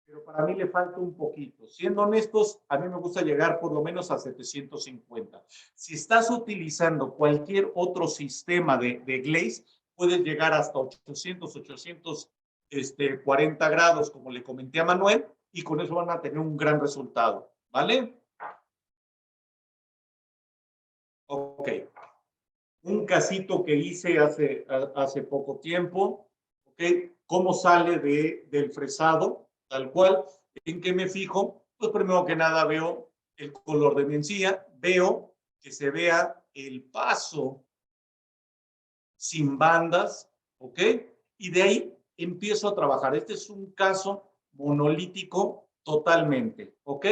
pero para mí le falta un poquito. Siendo honestos, a mí me gusta llegar por lo menos a 750. Si estás utilizando cualquier otro sistema de glaze, puedes llegar hasta 840 grados, como le comenté a Manuel, y con eso van a tener un gran resultado, ¿vale? Ok. Un casito que hice hace poco tiempo, ¿ok? ¿Cómo sale del fresado? Tal cual. ¿En qué me fijo? Pues primero que nada veo el color de mi encía, veo que se vea el paso sin bandas, ¿ok? Y de ahí empiezo a trabajar. Este es un caso monolítico totalmente, ¿ok?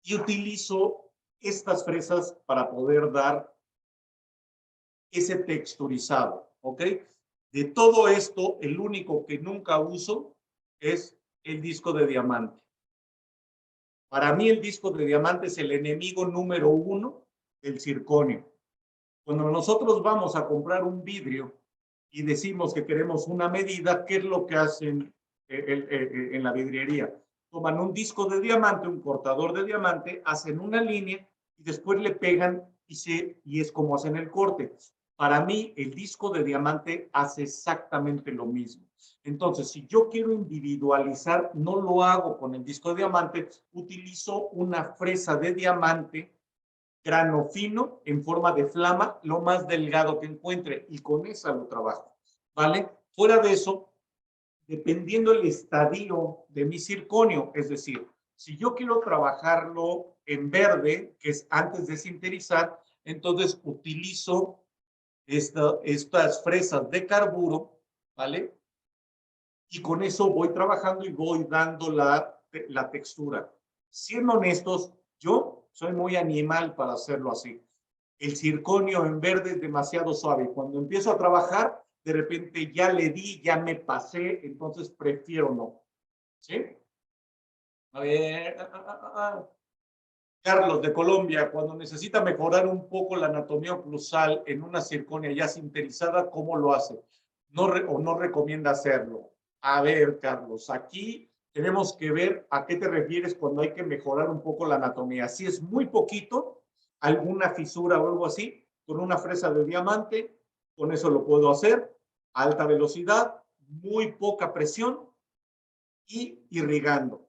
Y utilizo estas fresas para poder dar ese texturizado, ¿ok? De todo esto, el único que nunca uso es el disco de diamante. Para mí el disco de diamante es el enemigo número uno del circonio. Cuando nosotros vamos a comprar un vidrio y decimos que queremos una medida, ¿qué es lo que hacen en la vidriería? Toman un disco de diamante, un cortador de diamante, hacen una línea y después le pegan y es como hacen el corte. Para mí, el disco de diamante hace exactamente lo mismo. Entonces, si yo quiero individualizar, no lo hago con el disco de diamante, utilizo una fresa de diamante grano fino en forma de flama, lo más delgado que encuentre, y con esa lo trabajo, ¿vale? Fuera de eso, dependiendo el estadio de mi circonio, es decir, si yo quiero trabajarlo en verde, que es antes de sinterizar, entonces utilizo estas fresas de carburo, ¿vale? Y con eso voy trabajando y voy dando la textura. Siendo honestos, yo soy muy animal para hacerlo así. El circonio en verde es demasiado suave. Cuando empiezo a trabajar, de repente ya le di, ya me pasé, entonces prefiero no. ¿Sí? A ver. Carlos de Colombia, cuando necesita mejorar un poco la anatomía oclusal en una circonia ya sinterizada, ¿cómo lo hace? O no recomienda hacerlo. A ver, Carlos, aquí tenemos que ver a qué te refieres cuando hay que mejorar un poco la anatomía. Si es muy poquito, alguna fisura o algo así, con una fresa de diamante, con eso lo puedo hacer. Alta velocidad, muy poca presión y irrigando.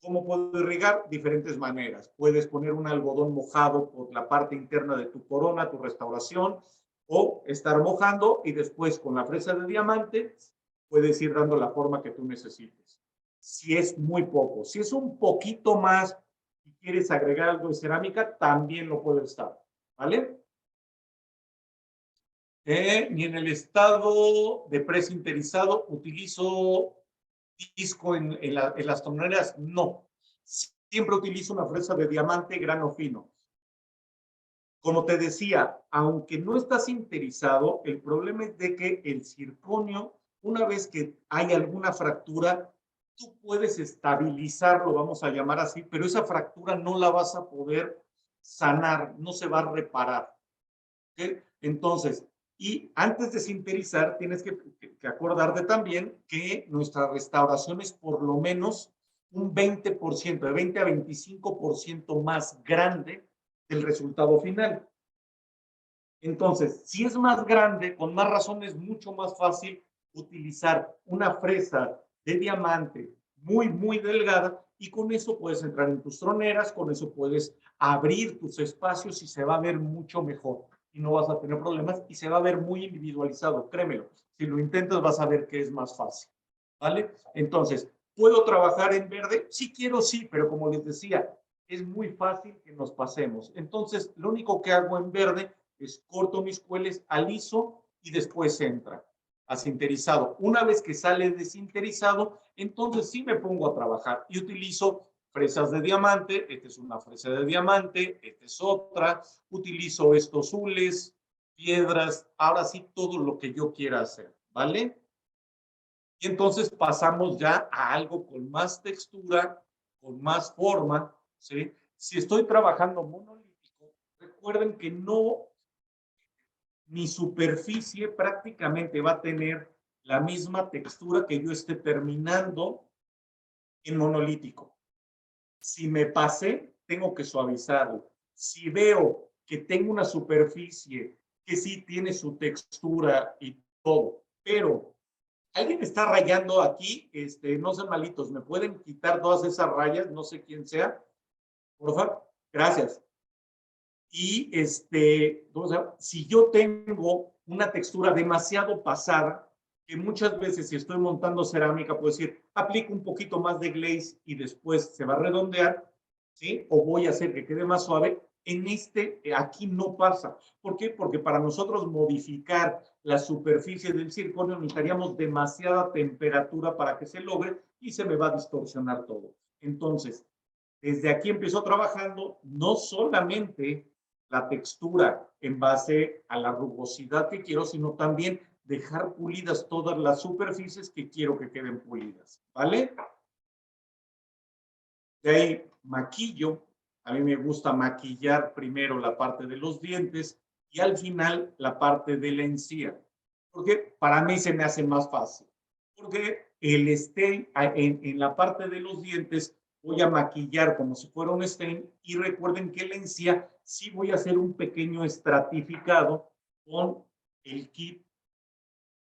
¿Cómo puedo irrigar? Diferentes maneras. Puedes poner un algodón mojado por la parte interna de tu corona, tu restauración, o estar mojando y después con la fresa de diamante puedes ir dando la forma que tú necesites. Si es muy poco. Si es un poquito más y quieres agregar algo de cerámica, también lo puedes estar. ¿Vale? Ni en el estado de presinterizado utilizo disco en las toneras, no. Siempre utilizo una fresa de diamante grano fino. Como te decía, aunque no está sinterizado, el problema es de que el circonio, una vez que hay alguna fractura, tú puedes estabilizarlo, vamos a llamar así, pero esa fractura no la vas a poder sanar, no se va a reparar. ¿Okay? Entonces, y antes de sinterizar, tienes que acordarte también que nuestra restauración es por lo menos un 20%, de 20 a 25% más grande del resultado final. Entonces, si es más grande, con más razón es mucho más fácil utilizar una fresa de diamante muy delgada y con eso puedes entrar en tus troneras, con eso puedes abrir tus espacios y se va a ver mucho mejor y no vas a tener problemas y se va a ver muy individualizado, créemelo. Si lo intentas vas a ver que es más fácil, ¿vale? Entonces, ¿puedo trabajar en verde? Sí quiero, sí, pero como les decía, es muy fácil que nos pasemos. Entonces, lo único que hago en verde es corto mis cueles, aliso y después entra a sinterizado. Una vez que sale de sinterizado, entonces sí me pongo a trabajar y utilizo fresas de diamante. Esta es una fresa de diamante, esta es otra. Utilizo estos hules, piedras, ahora sí todo lo que yo quiera hacer, ¿vale? Y entonces pasamos ya a algo con más textura, con más forma, ¿sí? Si estoy trabajando monolítico, recuerden que no, mi superficie prácticamente va a tener la misma textura que yo esté terminando en monolítico. Si me pasé, tengo que suavizarlo. Si veo que tengo una superficie que sí tiene su textura y todo, pero alguien está rayando aquí, no sean malitos, ¿me pueden quitar todas esas rayas? No sé quién sea. Por favor, gracias. Y si yo tengo una textura demasiado pasada, que muchas veces si estoy montando cerámica, puedo decir, aplico un poquito más de glaze y después se va a redondear, ¿sí? O voy a hacer que quede más suave. Aquí no pasa. ¿Por qué? Porque para nosotros modificar la superficie del circonio necesitaríamos demasiada temperatura para que se logre y se me va a distorsionar todo. Entonces, desde aquí empiezo trabajando no solamente la textura en base a la rugosidad que quiero, sino también dejar pulidas todas las superficies que quiero que queden pulidas, ¿vale? De ahí maquillo. A mí me gusta maquillar primero la parte de los dientes y al final la parte de la encía. Porque para mí se me hace más fácil. Porque el stain en la parte de los dientes voy a maquillar como si fuera un stain y recuerden que la encía sí voy a hacer un pequeño estratificado con el kit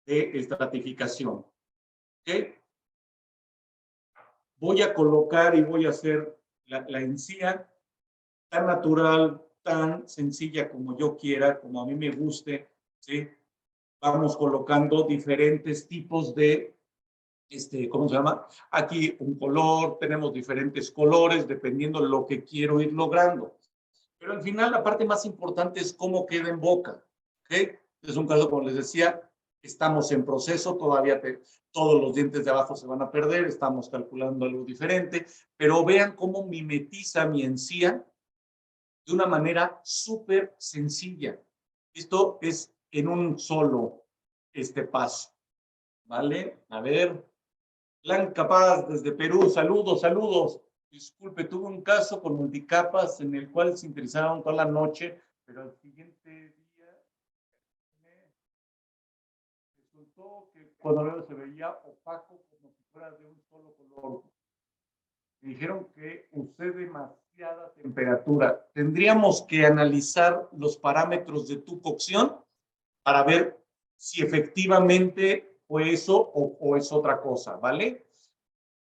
de estratificación. ¿Ok? Voy a colocar y voy a hacer la encía tan natural, tan sencilla como yo quiera, como a mí me guste, ¿sí? Vamos colocando diferentes tipos de, ¿cómo se llama? Aquí un color, tenemos diferentes colores, dependiendo de lo que quiero ir logrando. Pero al final la parte más importante es cómo queda en boca, ¿ok? Es un caso, como les decía, estamos en proceso, todavía todos los dientes de abajo se van a perder, estamos calculando algo diferente, pero vean cómo mimetiza mi encía de una manera súper sencilla. Esto es en un solo paso, ¿vale? A ver, Blanca Paz desde Perú, saludos, saludos. Disculpe, tuve un caso con multicapas en el cual se interesaron toda la noche, pero al siguiente día me resultó que cuando se veía opaco como si fuera de un solo color. Me dijeron que usé demasiada temperatura. Tendríamos que analizar los parámetros de tu cocción para ver si efectivamente fue eso o es otra cosa, ¿vale?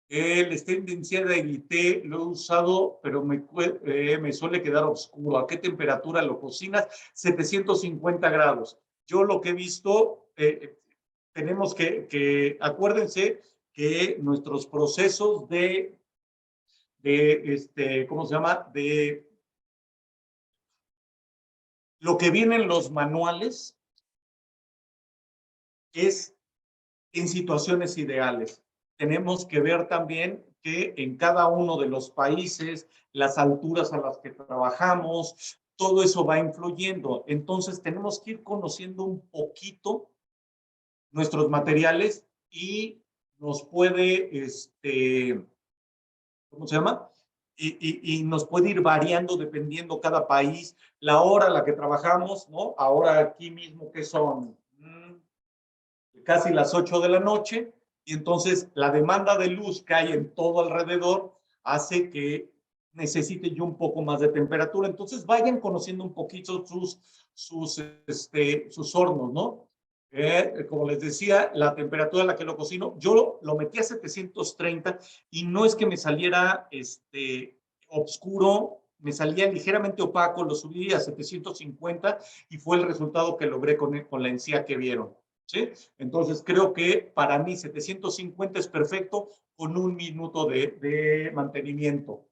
El stain de encía de Elite lo he usado, pero me suele quedar oscuro. ¿A qué temperatura lo cocinas? 750 grados. Yo lo que he visto, tenemos acuérdense que nuestros procesos ¿cómo se llama? De lo que viene en los manuales es en situaciones ideales. Tenemos que ver también que en cada uno de los países, las alturas a las que trabajamos, todo eso va influyendo. Entonces tenemos que ir conociendo un poquito nuestros materiales y nos puede, ¿cómo se llama? Y nos puede ir variando dependiendo cada país, la hora a la que trabajamos, ¿no? Ahora aquí mismo que son casi las 8 de la noche, y entonces la demanda de luz que hay en todo alrededor hace que necesite yo un poco más de temperatura. Entonces vayan conociendo un poquito sus hornos, ¿no? Como les decía, la temperatura a la que lo cocino, yo lo metí a 730 y no es que me saliera oscuro, me salía ligeramente opaco, lo subí a 750 y fue el resultado que logré con la encía que vieron. ¿Sí? Entonces creo que para mí 750 es perfecto con un minuto de mantenimiento.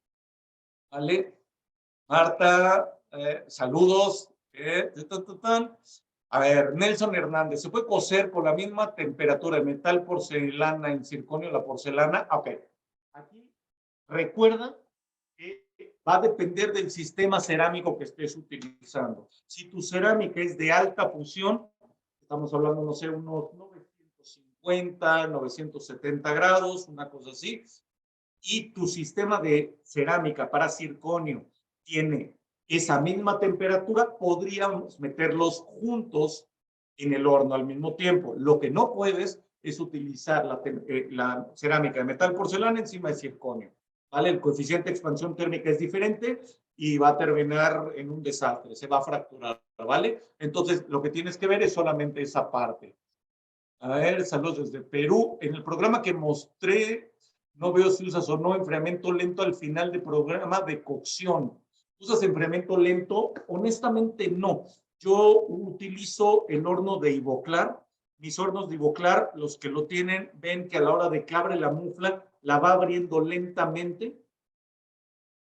¿Vale? Marta, saludos. A ver, Nelson Hernández, ¿se puede coser con la misma temperatura de metal, porcelana, en circonio, la porcelana? Ok. Aquí recuerda que va a depender del sistema cerámico que estés utilizando. Si tu cerámica es de alta fusión, estamos hablando, no sé, unos 950, 970 grados, una cosa así, y tu sistema de cerámica para circonio tiene esa misma temperatura, podríamos meterlos juntos en el horno al mismo tiempo. Lo que no puedes es utilizar la cerámica de metal porcelana encima de circonio, ¿vale? El coeficiente de expansión térmica es diferente y va a terminar en un desastre, se va a fracturar, ¿vale? Entonces, lo que tienes que ver es solamente esa parte. A ver, saludos desde Perú. En el programa que mostré, no veo si usas o no enfriamiento lento al final del programa de cocción. ¿Usas enfriamiento lento? Honestamente, no. Yo utilizo el horno de Ivoclar. Mis hornos de Ivoclar, los que lo tienen, ven que a la hora de que abre la mufla, la va abriendo lentamente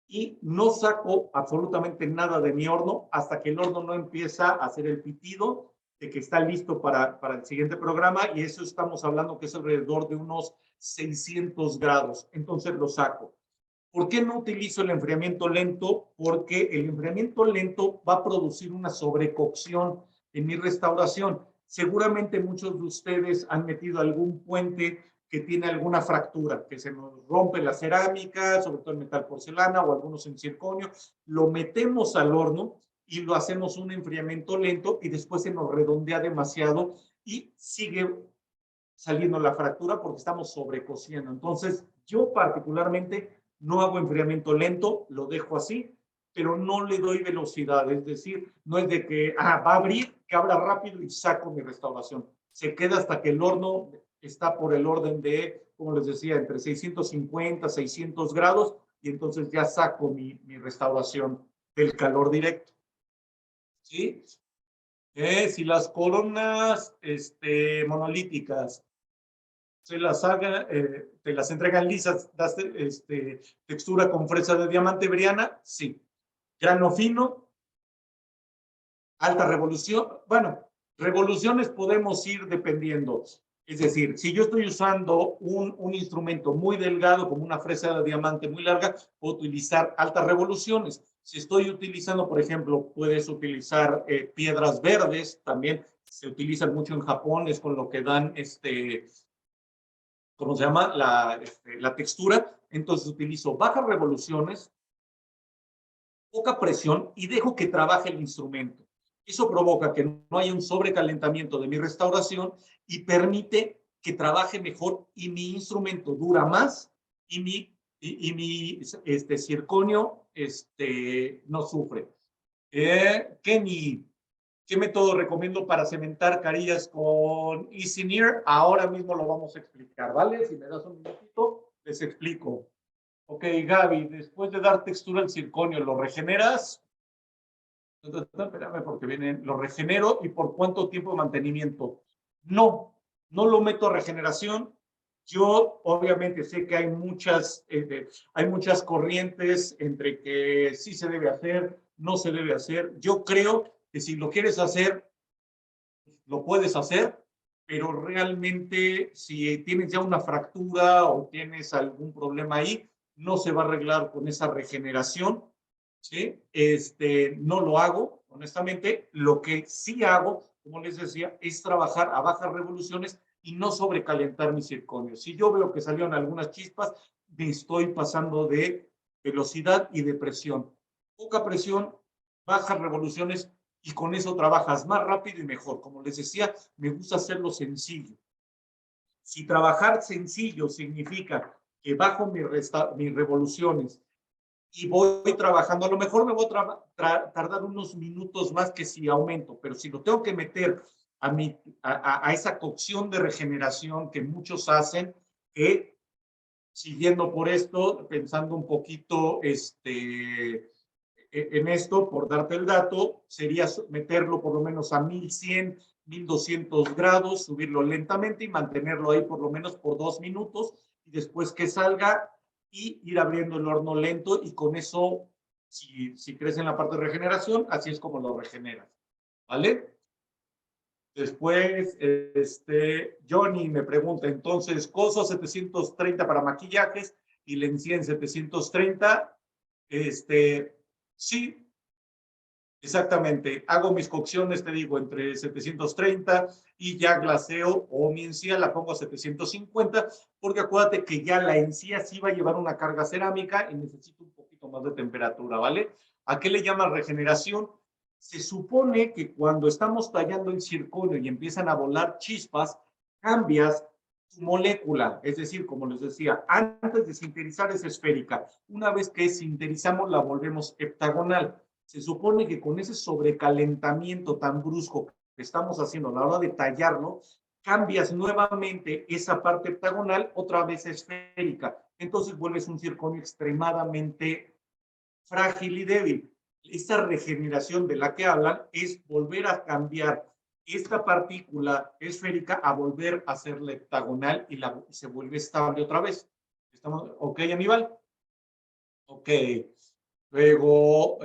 y no saco absolutamente nada de mi horno hasta que el horno no empieza a hacer el pitido de que está listo para el siguiente programa, y eso estamos hablando que es alrededor de unos 600 grados. Entonces lo saco. ¿Por qué no utilizo el enfriamiento lento? Porque el enfriamiento lento va a producir una sobrecocción en mi restauración. Seguramente muchos de ustedes han metido algún puente que tiene alguna fractura, que se nos rompe la cerámica, sobre todo en metal porcelana o algunos en circonio, lo metemos al horno y lo hacemos un enfriamiento lento y después se nos redondea demasiado y sigue saliendo la fractura porque estamos sobrecociendo. Entonces, yo particularmente no hago enfriamiento lento, lo dejo así, pero no le doy velocidad. Es decir, no es de que va a abrir, que abra rápido y saco mi restauración. Se queda hasta que el horno está por el orden de, como les decía, entre 650, 600 grados, y entonces ya saco mi restauración del calor directo. ¿Sí? Si las columnas monolíticas se las haga, te las entregan lisas, das textura con fresa de diamante briana, sí. Grano fino, alta revolución. Bueno, revoluciones podemos ir dependiendo. Es decir, si yo estoy usando un instrumento muy delgado, como una fresa de diamante muy larga, puedo utilizar altas revoluciones. Si estoy utilizando, por ejemplo, puedes utilizar piedras verdes, también se utilizan mucho en Japón, es con lo que dan ¿cómo se llama? La textura. Entonces utilizo bajas revoluciones, poca presión y dejo que trabaje el instrumento. Eso provoca que no haya un sobrecalentamiento de mi restauración y permite que trabaje mejor y mi instrumento dura más y mi circonio no sufre. Kenny, ¿qué método recomiendo para cementar carillas con EasyNear? Ahora mismo lo vamos a explicar, ¿vale? Si me das un minutito, les explico. Ok, Gaby, después de dar textura al circonio, ¿lo regeneras? Espérame porque viene, lo regenero y por cuánto tiempo de mantenimiento. No, no lo meto a regeneración. Yo obviamente sé que hay muchas corrientes entre que sí se debe hacer, no se debe hacer. Yo creo que si lo quieres hacer, lo puedes hacer, pero realmente si tienes ya una fractura o tienes algún problema ahí, no se va a arreglar con esa regeneración. ¿Sí? No lo hago, honestamente. Lo que sí hago, como les decía, es trabajar a bajas revoluciones y no sobrecalentar mi circonio. Si yo veo que salieron algunas chispas, me estoy pasando de velocidad y de presión. Poca presión, bajas revoluciones, y con eso trabajas más rápido y mejor. Como les decía, me gusta hacerlo sencillo. Si trabajar sencillo significa que bajo mis revoluciones y voy trabajando, a lo mejor me voy a tardar unos minutos más que si aumento, pero si lo tengo que meter a esa cocción de regeneración que muchos hacen, que siguiendo por esto, pensando un poquito en esto, por darte el dato, sería meterlo por lo menos a 1100, 1200 grados, subirlo lentamente y mantenerlo ahí por lo menos por 2 minutos, y después que salga y ir abriendo el horno lento, y con eso, si crees en la parte de regeneración, así es como lo regeneras, ¿vale? Después, Johnny me pregunta, entonces, COSO 730 para maquillajes y Lencien en 730. Sí, exactamente. Hago mis cocciones, te digo, entre 730, y ya glaseo o mi encía la pongo a 750, porque acuérdate que ya la encía sí va a llevar una carga cerámica y necesito un poquito más de temperatura, ¿vale? ¿A qué le llama regeneración? Se supone que cuando estamos tallando el circonio y empiezan a volar chispas, cambias tu molécula, es decir, como les decía, antes de sinterizar es esférica. Una vez que sinterizamos la volvemos heptagonal. Se supone que con ese sobrecalentamiento tan brusco que estamos haciendo a la hora de tallarlo, cambias nuevamente esa parte heptagonal otra vez esférica. Entonces vuelves un circonio extremadamente frágil y débil. Esta regeneración de la que hablan es volver a cambiar esta partícula esférica a volver a ser heptagonal y se vuelve estable otra vez. ¿Estamos? ¿Ok, Aníbal? Ok. Luego,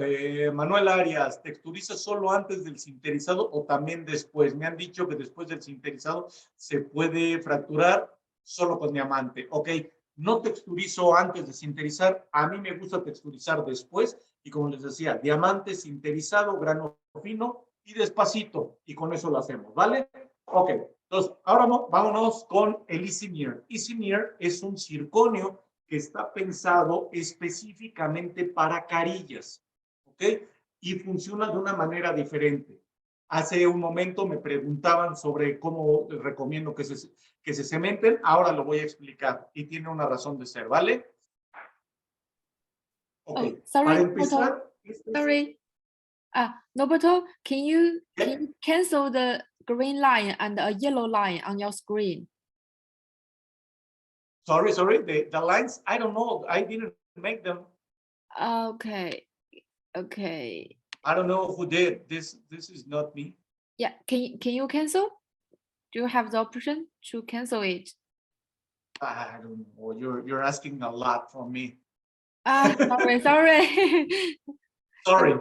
Manuel Arias, ¿texturiza solo antes del sinterizado o también después? Me han dicho que después del sinterizado se puede fracturar solo con diamante. Ok, no texturizo antes de sinterizar. A mí me gusta texturizar después. Y como les decía, diamante sinterizado, grano fino y despacito. Y con eso lo hacemos, ¿vale? Ok, entonces ahora vámonos con el Easy Mirror. Easy Mirror es un circonio que está pensado específicamente para carillas, ¿ok? Y funciona de una manera diferente. Hace un momento me preguntaban sobre cómo recomiendo que se cementen, ahora lo voy a explicar y tiene una razón de ser, ¿vale? Ok, Oh, para sorry, Nobuto. empezar, Sorry. Nobuto, can you cancel the green line and a yellow line on your screen? sorry, the lines, I don't know, I didn't make them. Okay. Okay. I don't know who did. This is not me. Yeah, can you cancel? Do you have the option to cancel it? I don't know. You're asking a lot from me. Sorry. Sorry.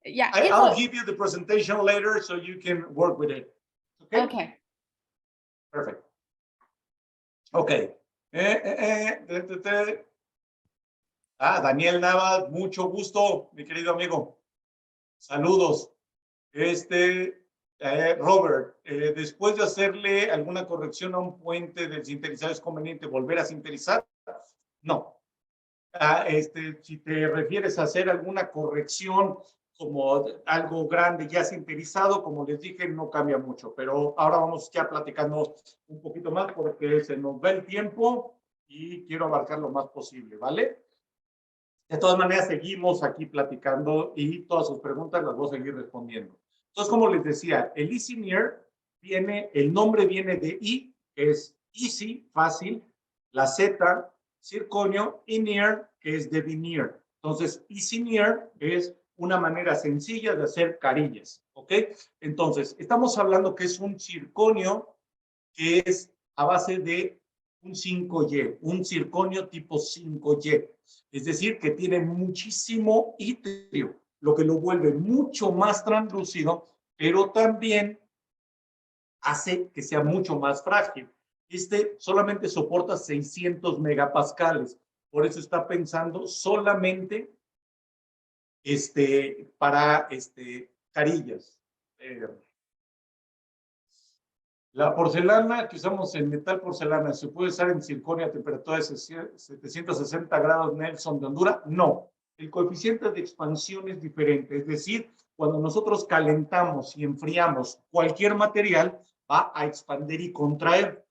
Yeah, I'll give you the presentation later so you can work with it. Okay? Okay. Perfect. Okay. Daniel Nava, mucho gusto, mi querido amigo. Saludos. Robert, después de hacerle alguna corrección a un puente del sintetizador, ¿es conveniente volver a sintetizar? No. Si te refieres a hacer alguna corrección como algo grande ya sintetizado, como les dije, no cambia mucho, pero ahora vamos ya platicando un poquito más porque se nos va el tiempo y quiero abarcar lo más posible, ¿vale? De todas maneras, seguimos aquí platicando y todas sus preguntas las voy a seguir respondiendo. Entonces, como les decía, el Easy Mirror el nombre viene de I, que es easy, fácil, la Z, circonio, y near, que es de veneer. Entonces, Easy Mirror es una manera sencilla de hacer carillas, ¿ok? Entonces, estamos hablando que es un circonio que es a base de un 5Y, un circonio tipo 5Y. Es decir, que tiene muchísimo itrio, lo que lo vuelve mucho más translúcido, pero también hace que sea mucho más frágil. Solamente soporta 600 megapascales, por eso está pensando solamente para carillas. La porcelana que usamos en metal porcelana, ¿se puede usar en circonio a temperatura de 760 grados Nelson de Honduras? No. El coeficiente de expansión es diferente. Es decir, cuando nosotros calentamos y enfriamos cualquier material, va a expandir y contraer.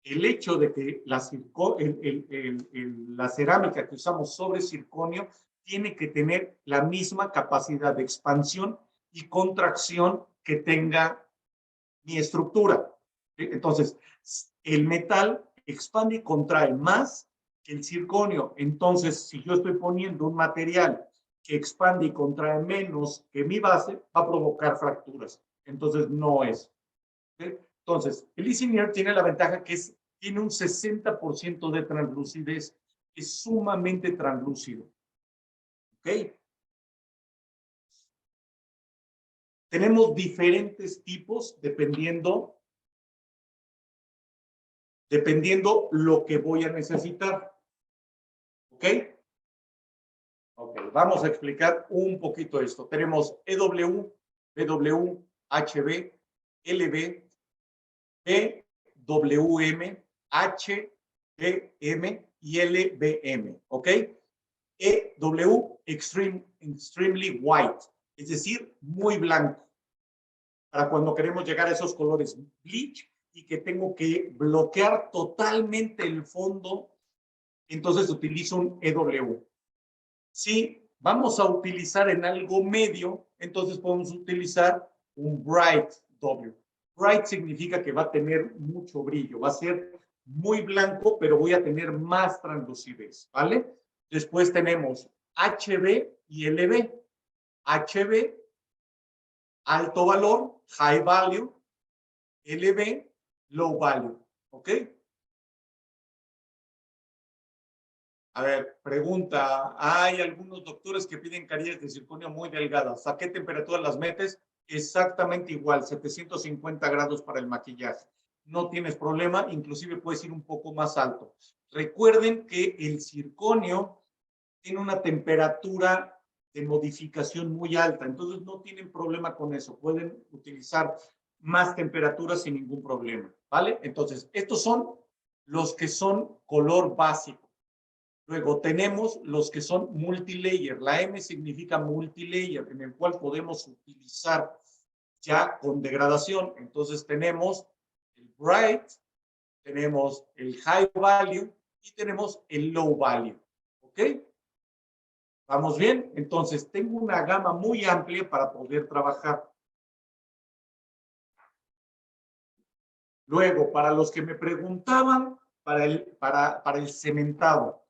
El hecho de que la cerámica que usamos sobre circonio tiene que tener la misma capacidad de expansión y contracción que tenga mi estructura. Entonces, el metal expande y contrae más que el circonio. Entonces, si yo estoy poniendo un material que expande y contrae menos que mi base, va a provocar fracturas. Entonces, no es. Entonces, el Easy Mirror tiene la ventaja que tiene un 60% de translucidez. Es sumamente translúcido. ¿Ok? Tenemos diferentes tipos dependiendo lo que voy a necesitar. ¿Ok? Ok, vamos a explicar un poquito esto. Tenemos EW, BW, HB, LB, BWM, HBM y LBM. ¿Ok? EW extremely white, es decir, muy blanco. Para cuando queremos llegar a esos colores bleach y que tengo que bloquear totalmente el fondo, entonces utilizo un EW. Si vamos a utilizar en algo medio, entonces podemos utilizar un bright W. Bright significa que va a tener mucho brillo, va a ser muy blanco, pero voy a tener más translucidez, ¿vale? Después tenemos HB y LB. HB, alto valor, high value. LB, low value, ¿ok? A ver, pregunta, hay algunos doctores que piden carillas de circonio muy delgadas. ¿A qué temperatura las metes? Exactamente igual, 750 grados para el maquillaje. No tienes problema, inclusive puedes ir un poco más alto. Recuerden que el circonio tiene una temperatura de modificación muy alta, entonces no tienen problema con eso. Pueden utilizar más temperaturas sin ningún problema, ¿vale? Entonces, estos son los que son color básico. Luego tenemos los que son multilayer. La M significa multilayer, en el cual podemos utilizar ya con degradación. Entonces tenemos el bright, tenemos el high value y tenemos el low value. ¿Ok? ¿Vamos bien? Entonces tengo una gama muy amplia para poder trabajar. Luego, para los que me preguntaban para el cementado.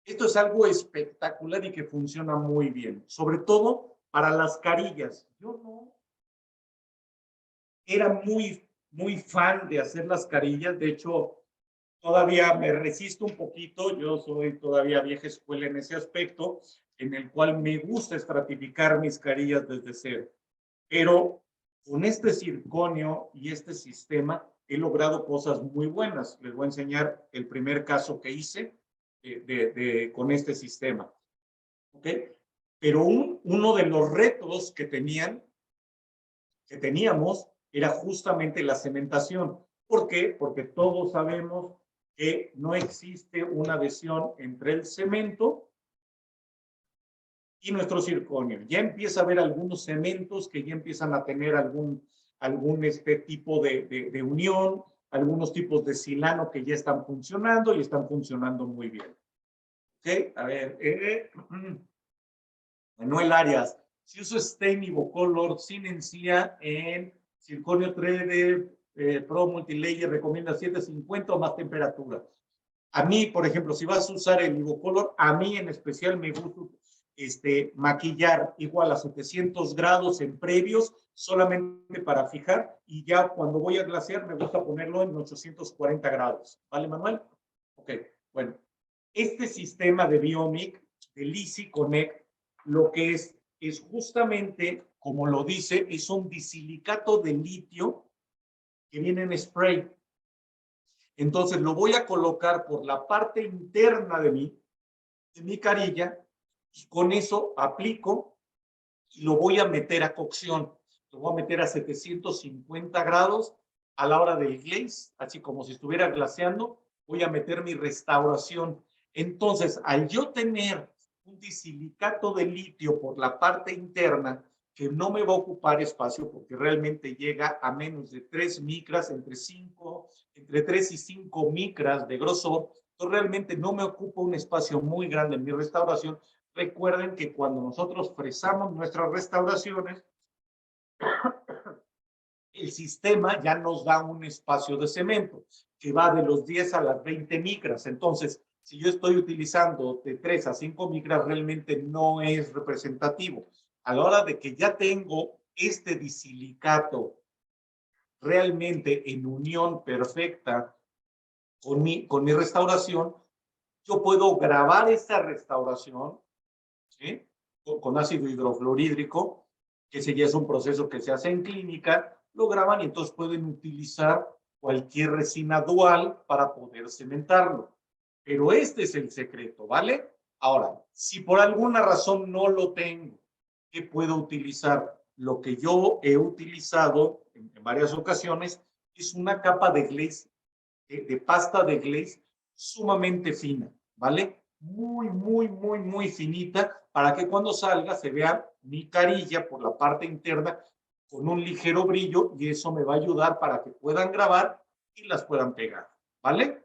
Esto es algo espectacular y que funciona muy bien, sobre todo para las carillas. Yo no era muy fan de hacer las carillas, de hecho, todavía me resisto un poquito, yo soy todavía vieja escuela en ese aspecto, en el cual me gusta estratificar mis carillas desde cero. Pero con este circonio y este sistema he logrado cosas muy buenas. Les voy a enseñar el primer caso que hice con este sistema. ¿Ok? Pero uno de los retos que teníamos era justamente la cementación. ¿Por qué? Porque todos sabemos que no existe una adhesión entre el cemento y nuestro circonio. Ya empieza a haber algunos cementos que ya empiezan a tener algún tipo de unión, algunos tipos de silano que ya están funcionando y están funcionando muy bien. ¿Ok? A ver, Manuel Arias, si uso Stain Ivocolor sin encía en circonio 3D Pro Multilayer, recomienda 750 o más temperatura. A mí, por ejemplo, si vas a usar el Ivocolor, a mí en especial me gusta maquillar igual a 700 grados en previos, solamente para fijar, y ya cuando voy a glasear me gusta ponerlo en 840 grados. ¿Vale, Manuel? Ok, bueno. Este sistema de Biomic, del Easy Connect, lo que es justamente, como lo dice, es un disilicato de litio que viene en spray. Entonces lo voy a colocar por la parte interna de mi carilla, y con eso aplico y lo voy a meter a cocción. Lo voy a meter a 750 grados a la hora del glaze, así como si estuviera glaseando. Voy a meter mi restauración. Entonces, al yo tener un disilicato de litio por la parte interna, que no me va a ocupar espacio porque realmente llega a menos de 3 micras, entre 3 y 5 micras de grosor, entonces realmente no me ocupa un espacio muy grande en mi restauración. Recuerden que cuando nosotros fresamos nuestras restauraciones, el sistema ya nos da un espacio de cemento que va de los 10 a las 20 micras. Entonces, si yo estoy utilizando de 3 a 5 micras, realmente no es representativo. A la hora de que ya tengo este disilicato realmente en unión perfecta con mi restauración, yo puedo grabar esta restauración, ¿sí? Con ácido hidrofluorhídrico, que ese ya es un proceso que se hace en clínica, lo graban y entonces pueden utilizar cualquier resina dual para poder cementarlo. Pero este es el secreto, ¿vale? Ahora, si por alguna razón no lo tengo, ¿qué puedo utilizar? Lo que yo he utilizado en varias ocasiones es una capa de glaze, de pasta de glaze sumamente fina, ¿vale? muy finita para que cuando salga se vea mi carilla por la parte interna con un ligero brillo y eso me va a ayudar para que puedan grabar y las puedan pegar, ¿vale?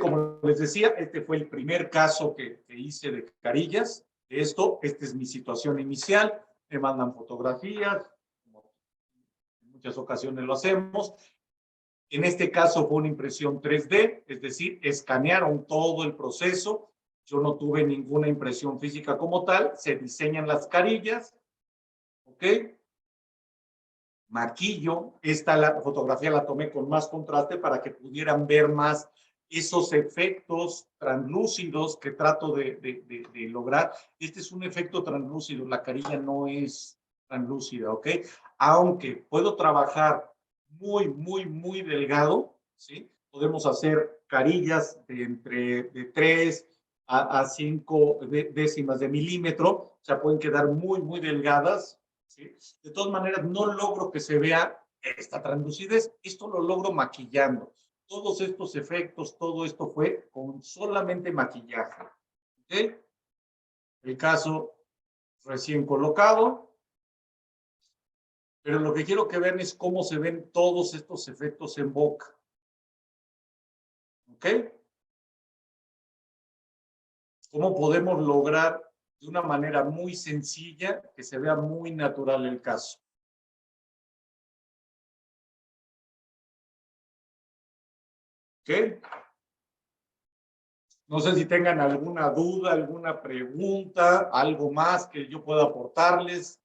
Como les decía, este fue el primer caso que hice de carillas. Esta es mi situación inicial. Me mandan fotografías, como en muchas ocasiones lo hacemos. En este caso fue una impresión 3D, es decir, escanearon todo el proceso. Yo no tuve ninguna impresión física como tal. Se diseñan las carillas, ¿ok? Maquillo. La fotografía la tomé con más contraste para que pudieran ver más esos efectos translúcidos que trato de lograr. Este es un efecto translúcido, la carilla no es translúcida, ¿ok? Aunque puedo trabajar muy delgado, ¿sí? Podemos hacer carillas de entre 3 a 5 décimas de milímetro, o sea, pueden quedar muy delgadas, ¿sí? De todas maneras, no logro que se vea esta translucidez, esto lo logro maquillando. Todos estos efectos, todo esto fue con solamente maquillaje. ¿Ok? El caso recién colocado, pero lo que quiero que vean es cómo se ven todos estos efectos en boca. ¿Ok? Cómo podemos lograr de una manera muy sencilla que se vea muy natural el caso. ¿Ok? No sé si tengan alguna duda, alguna pregunta, algo más que yo pueda aportarles.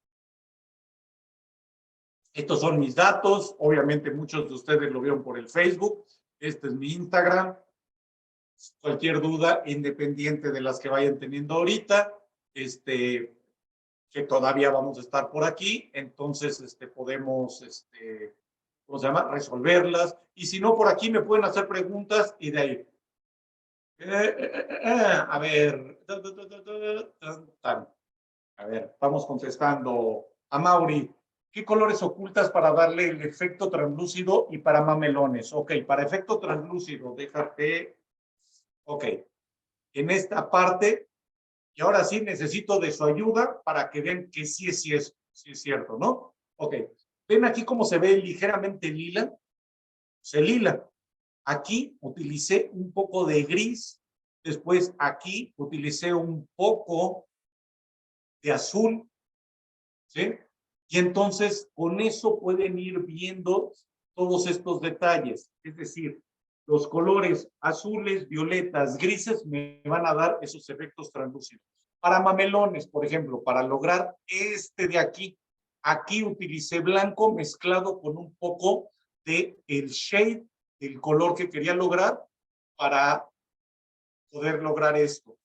Estos son mis datos. Obviamente muchos de ustedes lo vieron por el Facebook. Este es mi Instagram. Cualquier duda, independiente de las que vayan teniendo ahorita, que todavía vamos a estar por aquí, entonces podemos, ¿cómo se llama? Resolverlas. Y si no, por aquí me pueden hacer preguntas y de ahí. A ver, a ver, vamos contestando a Mauri. ¿Qué colores ocultas para darle el efecto translúcido y para mamelones? Ok, para efecto translúcido, déjate. Ok, en esta parte, y ahora sí necesito de su ayuda para que vean que sí es cierto, ¿no? Ok, ven aquí cómo se ve ligeramente lila. Se lila. Aquí utilicé un poco de gris, después aquí utilicé un poco de azul, ¿sí? Y entonces con eso pueden ir viendo todos estos detalles, es decir, los colores azules, violetas, grises me van a dar esos efectos translúcidos. Para mamelones, por ejemplo, para lograr de aquí, aquí utilicé blanco mezclado con un poco de el shade, el color que quería lograr para poder lograr esto.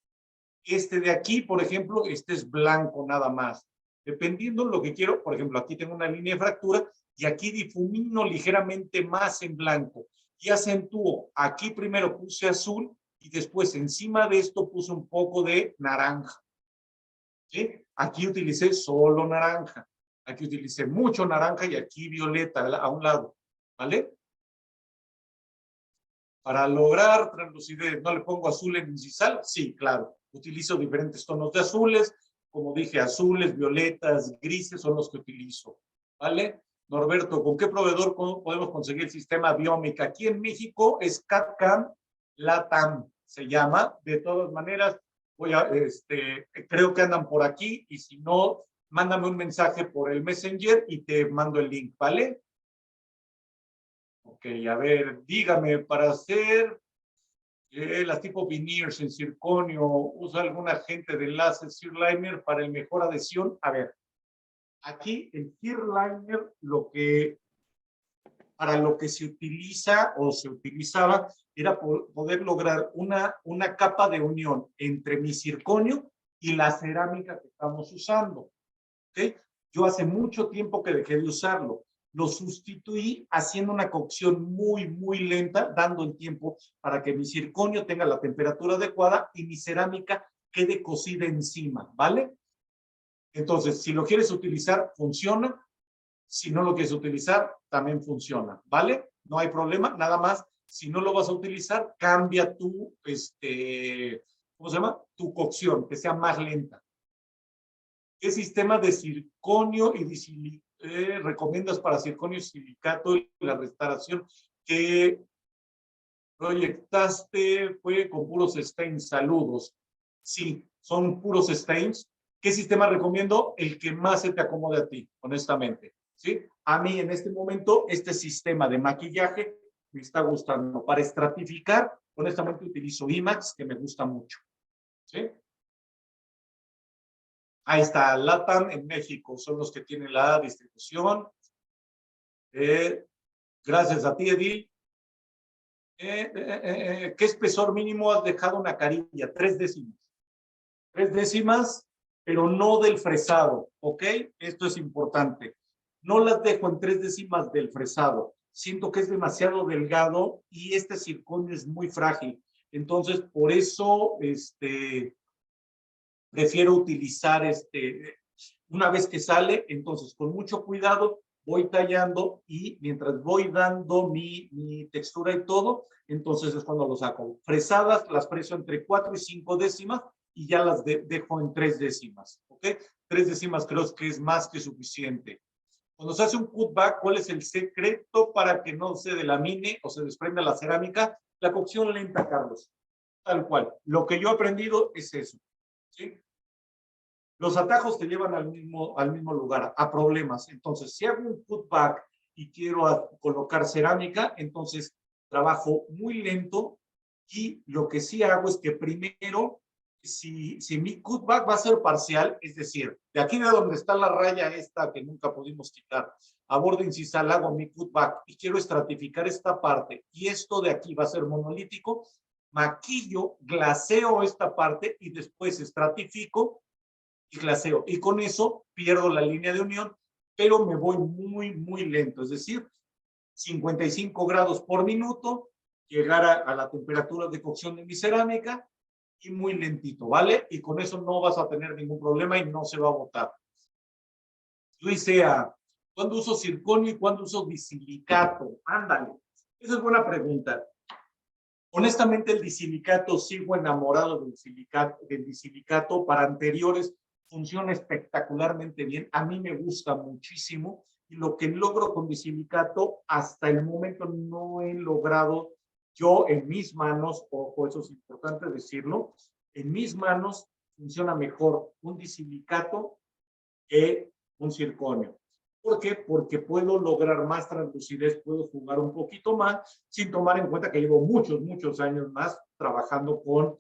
De aquí, por ejemplo, es blanco nada más. Dependiendo de lo que quiero, por ejemplo, aquí tengo una línea de fractura y aquí difumino ligeramente más en blanco y acentúo. Aquí primero puse azul y después encima de esto puse un poco de naranja. ¿Sí? Aquí utilicé solo naranja. Aquí utilicé mucho naranja y aquí violeta a un lado. ¿Vale? Para lograr translucidez, ¿no le pongo azul en incisal? Sí, claro. Utilizo diferentes tonos de azules. Como dije, azules, violetas, grises son los que utilizo. ¿Vale? Norberto, ¿con qué proveedor podemos conseguir el sistema Biomic? Aquí en México es CAD-CAM LATAM, se llama. De todas maneras, creo que andan por aquí y si no, mándame un mensaje por el Messenger y te mando el link, ¿vale? Ok, a ver, dígame, para hacer las tipo veneers en circonio, ¿usa algún agente de enlace Zirliner para el mejor adhesión? A ver, aquí el Zirliner, para lo que se utiliza o se utilizaba, era poder lograr una capa de unión entre mi circonio y la cerámica que estamos usando. ¿Okay? Yo hace mucho tiempo que dejé de usarlo. Lo sustituí haciendo una cocción muy lenta, dando el tiempo para que mi circonio tenga la temperatura adecuada y mi cerámica quede cocida encima, ¿vale? Entonces, si lo quieres utilizar, funciona. Si no lo quieres utilizar, también funciona, ¿vale? No hay problema, nada más si no lo vas a utilizar, cambia tu, ¿cómo se llama? Tu cocción, que sea más lenta. ¿Qué sistema de circonio y recomiendas para circonio y silicato y la restauración que proyectaste? Fue con puros stains. Saludos. Sí, son puros stains. ¿Qué sistema recomiendo? El que más se te acomode a ti, honestamente. ¿Sí? A mí en este momento, este sistema de maquillaje me está gustando. Para estratificar, honestamente utilizo IMAX, que me gusta mucho. ¿Sí? Ahí está, LATAM en México, son los que tienen la distribución. Gracias a ti, Edil. ¿Qué espesor mínimo has dejado una carilla? 3 décimas. 3 décimas, pero no del fresado, ¿ok? Esto es importante. No las dejo en 3 décimas del fresado. Siento que es demasiado delgado y este circonio es muy frágil. Entonces, por eso, prefiero utilizar una vez que sale, entonces con mucho cuidado voy tallando y mientras voy dando mi textura y todo, entonces es cuando lo saco. Fresadas las freso entre 4 y 5 décimas y ya las dejo en 3 décimas, ¿ok? 3 décimas creo que es más que suficiente. Cuando se hace un cutback, ¿cuál es el secreto para que no se delamine o se desprenda la cerámica? La cocción lenta, Carlos. Tal cual. Lo que yo he aprendido es eso, ¿sí? Los atajos te llevan al mismo lugar, a problemas. Entonces, si hago un cutback y quiero colocar cerámica, entonces trabajo muy lento y lo que sí hago es que primero, si mi cutback va a ser parcial, es decir, de aquí de donde está la raya esta que nunca pudimos quitar, a borde incisal hago mi cutback y quiero estratificar esta parte y esto de aquí va a ser monolítico, maquillo, glaseo esta parte y después estratifico y glaseo. Y con eso pierdo la línea de unión, pero me voy muy, muy lento. Es decir, 55 grados por minuto, llegar a la temperatura de cocción de mi cerámica y muy lentito, ¿vale? Y con eso no vas a tener ningún problema y no se va a botar. Luis Sea, ¿cuándo uso circonio y cuándo uso disilicato? Ándale, esa es buena pregunta. Honestamente, el disilicato, sigo enamorado del disilicato. Para anteriores funciona espectacularmente bien. A mí me gusta muchísimo y lo que logro con disilicato hasta el momento no he logrado yo en mis manos, ojo, eso es importante decirlo, en mis manos funciona mejor un disilicato que un circonio. ¿Por qué? Porque puedo lograr más translucidez, puedo jugar un poquito más, sin tomar en cuenta que llevo muchos años más trabajando con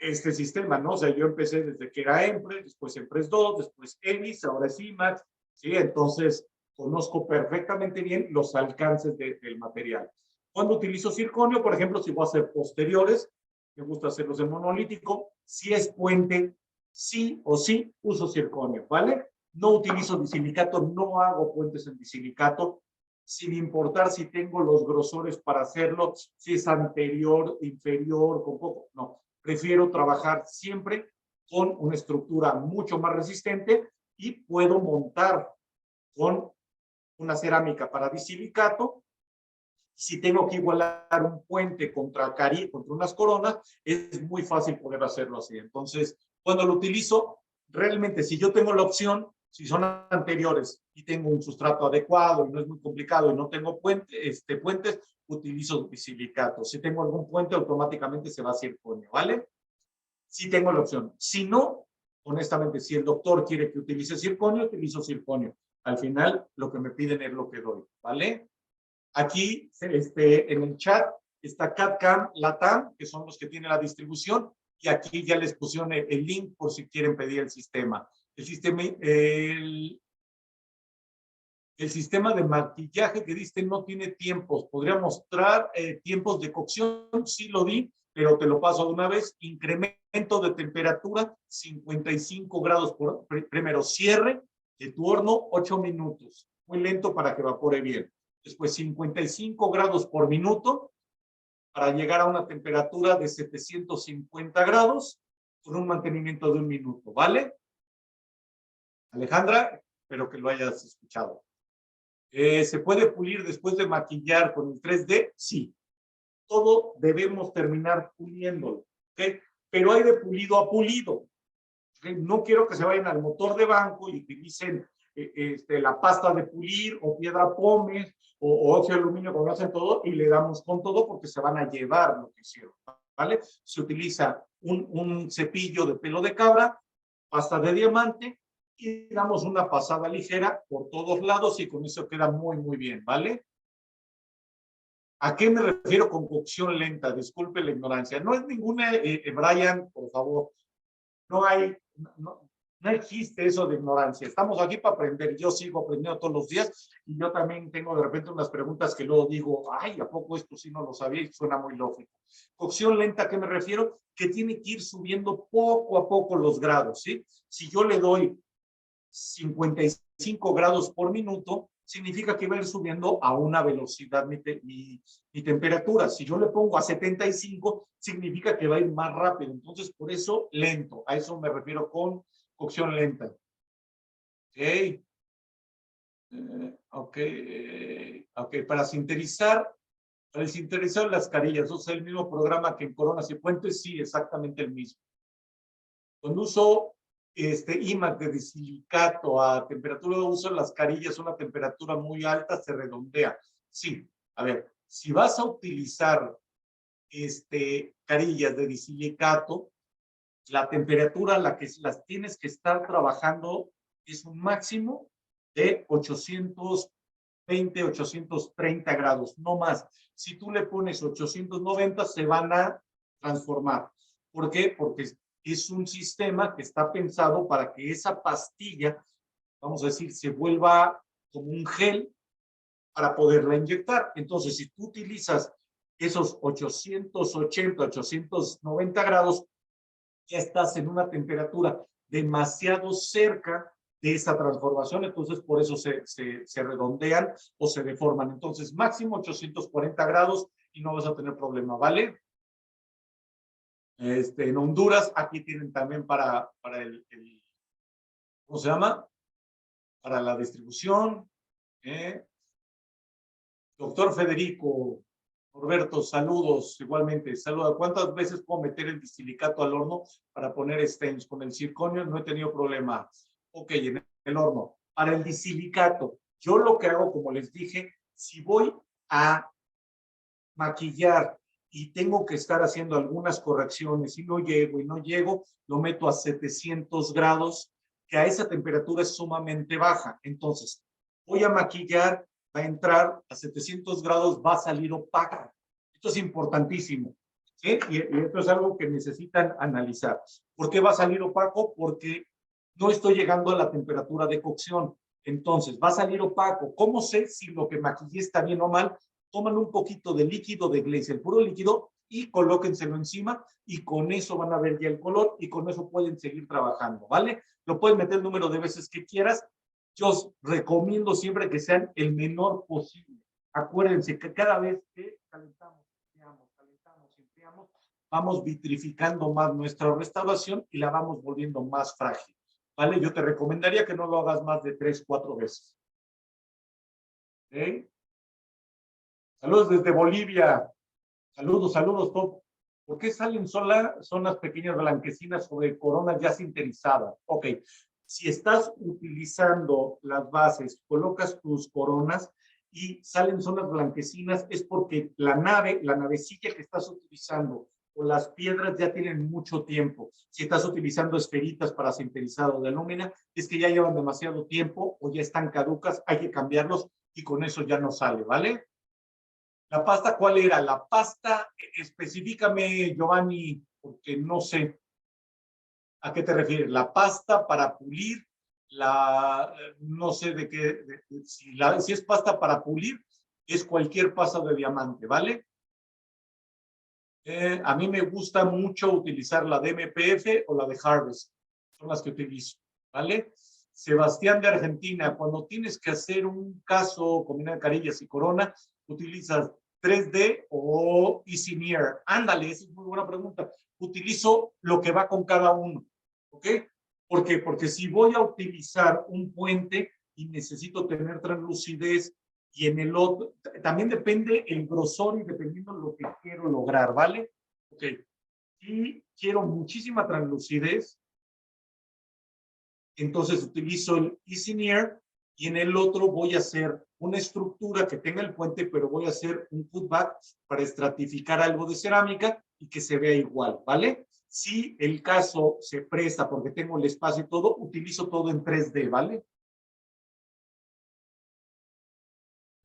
este sistema, ¿no? O sea, yo empecé desde que era Empress, después Empress 2, después Elis, ahora es IMAX, ¿sí? Entonces, conozco perfectamente bien los alcances del material. Cuando utilizo circonio, por ejemplo, si voy a hacer posteriores, me gusta hacerlos en monolítico, si es puente, sí o sí uso circonio, ¿vale? No utilizo disilicato, no hago puentes en disilicato, sin importar si tengo los grosores para hacerlo, si es anterior, inferior, con poco, no. Prefiero trabajar siempre con una estructura mucho más resistente y puedo montar con una cerámica para disilicato. Si tengo que igualar un puente contra unas coronas, es muy fácil poder hacerlo así. Entonces, cuando lo utilizo, realmente si yo tengo la opción, si son anteriores y tengo un sustrato adecuado y no es muy complicado y no tengo puentes, utilizo disilicato. Si tengo algún puente, automáticamente se va a circonio, ¿vale? Si tengo la opción. Si no, honestamente, si el doctor quiere que utilice circonio, utilizo circonio. Al final, lo que me piden es lo que doy, ¿vale? Aquí, en el chat, está CAD-CAM LATAM, que son los que tienen la distribución, y aquí ya les pusieron el link por si quieren pedir el sistema. El sistema de maquillaje que diste no tiene tiempos. ¿Podría mostrar tiempos de cocción? Sí lo di, pero te lo paso de una vez. Incremento de temperatura, 55 grados por primero. Cierre de tu horno, 8 minutos. Muy lento para que evapore bien. Después 55 grados por minuto para llegar a una temperatura de 750 grados con un mantenimiento de 1 minuto. ¿Vale? Alejandra, espero que lo hayas escuchado. ¿Se puede pulir después de maquillar con el 3D? Sí. todo debemos terminar puliéndolo, ¿ok? Pero hay de pulido a pulido. ¿Okay? No quiero que se vayan al motor de banco y utilicen la pasta de pulir o piedra pómez o óxido de aluminio, como hacen todo, y le damos con todo porque se van a llevar lo que hicieron, ¿vale? Se utiliza un cepillo de pelo de cabra, pasta de diamante, y damos una pasada ligera por todos lados y con eso queda muy, muy bien, ¿vale? ¿A qué me refiero con cocción lenta? Disculpe la ignorancia. No es ninguna, Brian, por favor. No hay, no existe eso de ignorancia. Estamos aquí para aprender. Yo sigo aprendiendo todos los días y yo también tengo de repente unas preguntas que luego digo, ay, ¿a poco esto sí no lo sabía? Y suena muy lógico. Cocción lenta, ¿a qué me refiero? Que tiene que ir subiendo poco a poco los grados, ¿sí? Si yo le doy 55 grados por minuto, significa que va a ir subiendo a una velocidad mi temperatura. Si yo le pongo a 75, significa que va a ir más rápido. Entonces, por eso, lento. A eso me refiero con cocción lenta. Ok. Ok. Para el sinterizar las carillas, ¿usa el mismo programa que en Coronas y Puentes? Sí, exactamente el mismo. Cuando uso IMAX de disilicato a temperatura de uso, las carillas a una temperatura muy alta se redondea. Sí, a ver, si vas a utilizar carillas de disilicato, la temperatura a la que las tienes que estar trabajando es un máximo de 820, 830 grados, no más. Si tú le pones 890, se van a transformar. ¿Por qué? Porque es un sistema que está pensado para que esa pastilla, vamos a decir, se vuelva como un gel para poderla inyectar. Entonces, si tú utilizas esos 880, 890 grados, ya estás en una temperatura demasiado cerca de esa transformación, entonces por eso se redondean o se deforman. Entonces, máximo 840 grados y no vas a tener problema, ¿vale? En Honduras, aquí tienen también para ¿cómo se llama? Para la distribución. Doctor Federico, Roberto, saludos igualmente. Saluda. ¿Cuántas veces puedo meter el disilicato al horno para poner stains? Con el circonio no he tenido problema. Ok, en el horno. Para el disilicato, yo lo que hago, como les dije, si voy a maquillar y tengo que estar haciendo algunas correcciones y no llego, lo meto a 700 grados, que a esa temperatura es sumamente baja. Entonces, voy a maquillar, va a entrar a 700 grados, va a salir opaca. Esto es importantísimo, ¿sí? Y esto es algo que necesitan analizar. ¿Por qué va a salir opaco? Porque no estoy llegando a la temperatura de cocción. Entonces, va a salir opaco. ¿Cómo sé si lo que maquillé está bien o mal? Toman un poquito de líquido de glaze, el puro líquido, y colóquenselo encima y con eso van a ver ya el color y con eso pueden seguir trabajando, ¿vale? Lo puedes meter el número de veces que quieras. Yo os recomiendo siempre que sean el menor posible. Acuérdense que cada vez que calentamos, enfriamos, vamos vitrificando más nuestra restauración y la vamos volviendo más frágil, ¿vale? Yo te recomendaría que no lo hagas más de 3, 4 veces. ¿Ok? Saludos desde Bolivia. Saludos, saludos, Top. ¿Por qué salen zonas pequeñas blanquecinas sobre coronas ya sinterizadas? Ok, si estás utilizando las bases, colocas tus coronas y salen zonas blanquecinas, es porque la navecilla que estás utilizando o las piedras ya tienen mucho tiempo. Si estás utilizando esferitas para sinterizado de alúmina, es que ya llevan demasiado tiempo o ya están caducas, hay que cambiarlos y con eso ya no sale, ¿vale? ¿La pasta cuál era? La pasta, específicame, Giovanni, porque no sé a qué te refieres. La pasta para pulir, no sé de qué, si es pasta para pulir, es cualquier pasta de diamante, ¿vale? A mí me gusta mucho utilizar la de MPF o la de Harvest. Son las que utilizo, ¿vale? Sebastián de Argentina, cuando tienes que hacer un caso combinar carillas y corona, utilizas 3D o Easy Mirror. Ándale, esa es muy buena pregunta. Utilizo lo que va con cada uno, ¿ok? ¿Por qué? Porque si voy a utilizar un puente y necesito tener translucidez y en el otro, también depende el grosor y dependiendo de lo que quiero lograr, ¿vale? Ok, y quiero muchísima translucidez, entonces utilizo el Easynear y en el otro voy a hacer una estructura que tenga el puente, pero voy a hacer un putback para estratificar algo de cerámica y que se vea igual, ¿vale? Si el caso se presta porque tengo el espacio y todo, utilizo todo en 3D, ¿vale?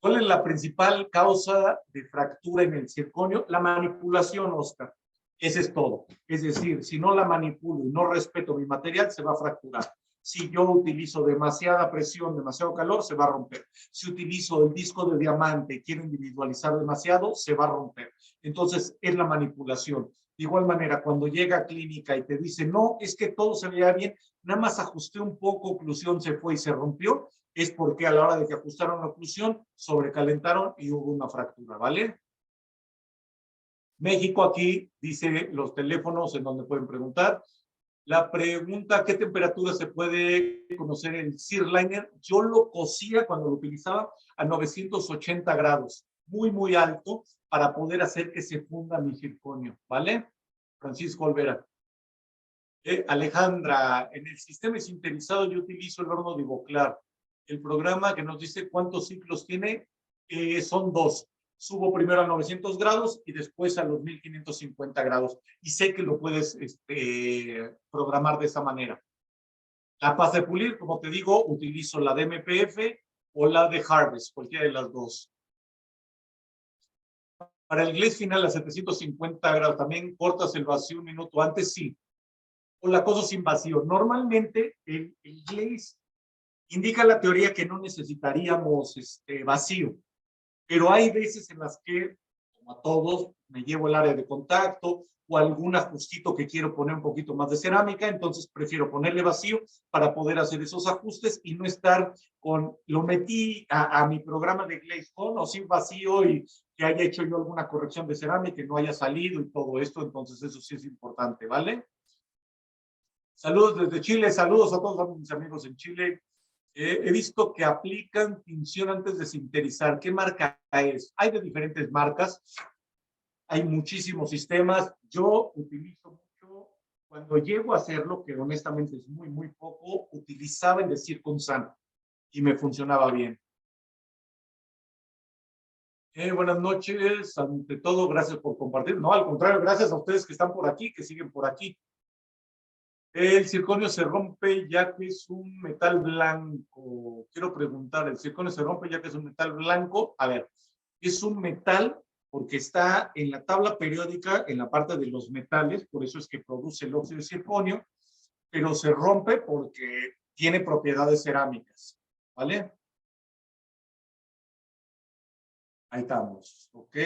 ¿Cuál es la principal causa de fractura en el circonio? La manipulación, Oscar. Ese es todo. Es decir, si no la manipulo y no respeto mi material, se va a fracturar. Si yo utilizo demasiada presión, demasiado calor, se va a romper. Si utilizo el disco de diamante y quiero individualizar demasiado, se va a romper. Entonces, es la manipulación. De igual manera, cuando llega a clínica y te dice, no, es que todo se veía bien, nada más ajusté un poco, oclusión se fue y se rompió, es porque a la hora de que ajustaron la oclusión, sobrecalentaron y hubo una fractura, ¿vale? México aquí dice los teléfonos en donde pueden preguntar. La pregunta, ¿qué temperatura se puede conocer el Zirliner? Yo lo cosía cuando lo utilizaba a 980 grados, muy, muy alto, para poder hacer que se funda mi circonio, ¿vale? Francisco Olvera. Alejandra, en el sistema sinterizado yo utilizo el horno de Ivoclar. El programa que nos dice cuántos ciclos tiene son 2. Subo primero a 900 grados y después a los 1550 grados. Y sé que lo puedes programar de esa manera. La pasta de pulir, como te digo, utilizo la de MPF o la de Harvest, cualquiera de las dos. Para el glaze final a 750 grados, ¿también cortas el vacío un minuto antes? Sí. O la cosa sin vacío. Normalmente el glaze indica la teoría que no necesitaríamos vacío, pero hay veces en las que, como a todos, me llevo el área de contacto o algún ajustito que quiero poner un poquito más de cerámica, entonces prefiero ponerle vacío para poder hacer esos ajustes y no estar con, lo metí a mi programa de glaze con o sin vacío y que haya hecho yo alguna corrección de cerámica y no haya salido y todo esto, entonces eso sí es importante, ¿vale? Saludos desde Chile, saludos a todos mis amigos en Chile. He visto que aplican tinción antes de sinterizar. ¿Qué marca es? Hay de diferentes marcas, hay muchísimos sistemas. Yo utilizo mucho, cuando llego a hacerlo, que honestamente es muy, muy poco, utilizaba el de Circunsan y me funcionaba bien. Buenas noches, ante todo, gracias por compartir. No, al contrario, gracias a ustedes que están por aquí, que siguen por aquí. El circonio se rompe ya que es un metal blanco. Quiero preguntar, ¿el circonio se rompe ya que es un metal blanco? A ver, es un metal porque está en la tabla periódica, en la parte de los metales, por eso es que produce el óxido de circonio, pero se rompe porque tiene propiedades cerámicas, ¿vale? Ahí estamos, ¿ok?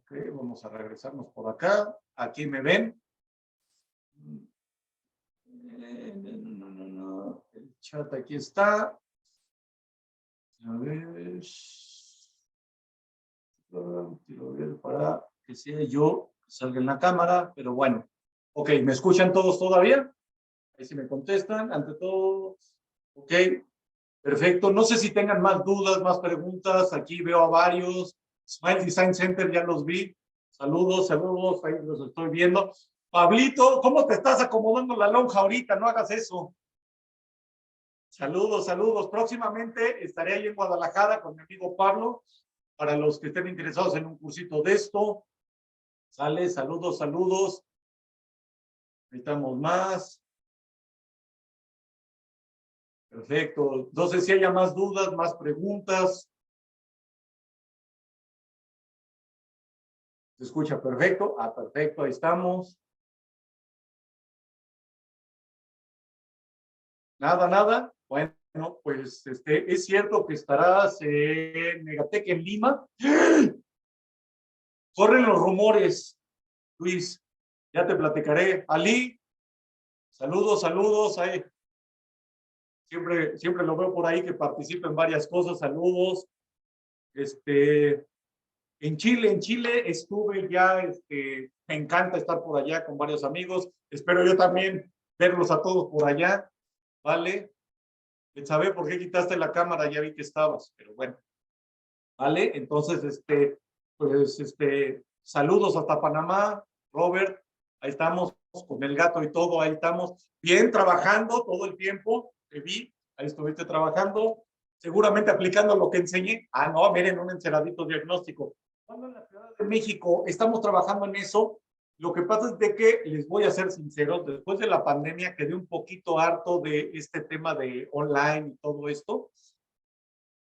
Ok, vamos a regresarnos por acá. Aquí me ven. El chat aquí está. A ver. Quiero ver para que sea yo que salga en la cámara, pero bueno. Ok, ¿me escuchan todos todavía? Ahí sí me contestan, ante todo. Ok, perfecto. No sé si tengan más dudas, más preguntas. Aquí veo a varios. Smile Design Center, ya los vi. Saludos, saludos, ahí los estoy viendo. Pablito, ¿cómo te estás acomodando la lonja ahorita? No hagas eso. Saludos, saludos. Próximamente estaré ahí en Guadalajara con mi amigo Pablo, para los que estén interesados en un cursito de esto. Sale, saludos, saludos. Necesitamos más. Perfecto. No sé si haya más dudas, más preguntas. ¿Se escucha perfecto? Ah, perfecto, ahí estamos. Nada, nada. Bueno, pues es cierto que estarás en Megatec en Lima. Corren los rumores, Luis. Ya te platicaré. Ali, saludos, saludos. Ahí. Siempre lo veo por ahí que participa en varias cosas. Saludos. En Chile estuve ya, me encanta estar por allá con varios amigos. Espero yo también verlos a todos por allá, ¿vale? Sabe por qué quitaste la cámara, ya vi que estabas, pero bueno. ¿Vale? Entonces, pues, saludos hasta Panamá, Robert, ahí estamos con el gato y todo, ahí estamos, bien trabajando todo el tiempo, te vi, ahí estuviste trabajando, seguramente aplicando lo que enseñé. Ah, no, miren, un enceradito diagnóstico. Cuando en la Ciudad de México estamos trabajando en eso, lo que pasa es de que, les voy a ser sincero, después de la pandemia quedé un poquito harto de este tema de online y todo esto,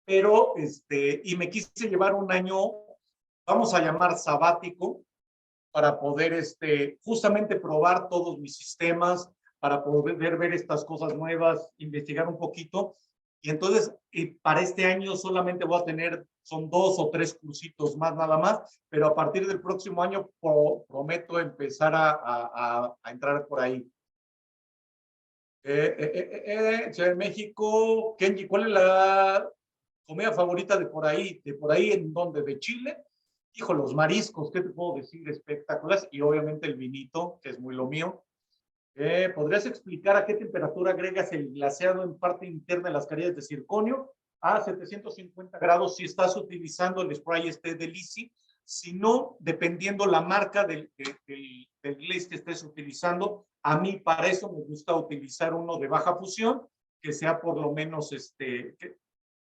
pero y me quise llevar un año, vamos a llamar sabático, para poder justamente probar todos mis sistemas, para poder ver estas cosas nuevas, investigar un poquito. Y entonces, para este año solamente voy a tener, son 2 o 3 cursitos más nada más, pero a partir del próximo año prometo empezar a entrar por ahí. Ciudad de México, Kenji, ¿cuál es la comida favorita de por ahí? ¿De por ahí en dónde? ¿De Chile? Hijo, los mariscos, ¿qué te puedo decir? Espectaculares. Y obviamente el vinito, que es muy lo mío. ¿Podrías explicar a qué temperatura agregas el glaseado en parte interna de las carillas de circonio? A 750 grados si estás utilizando el spray de Lisi. Si no, dependiendo la marca del glaze que estés utilizando, a mí para eso me gusta utilizar uno de baja fusión, que sea por lo menos,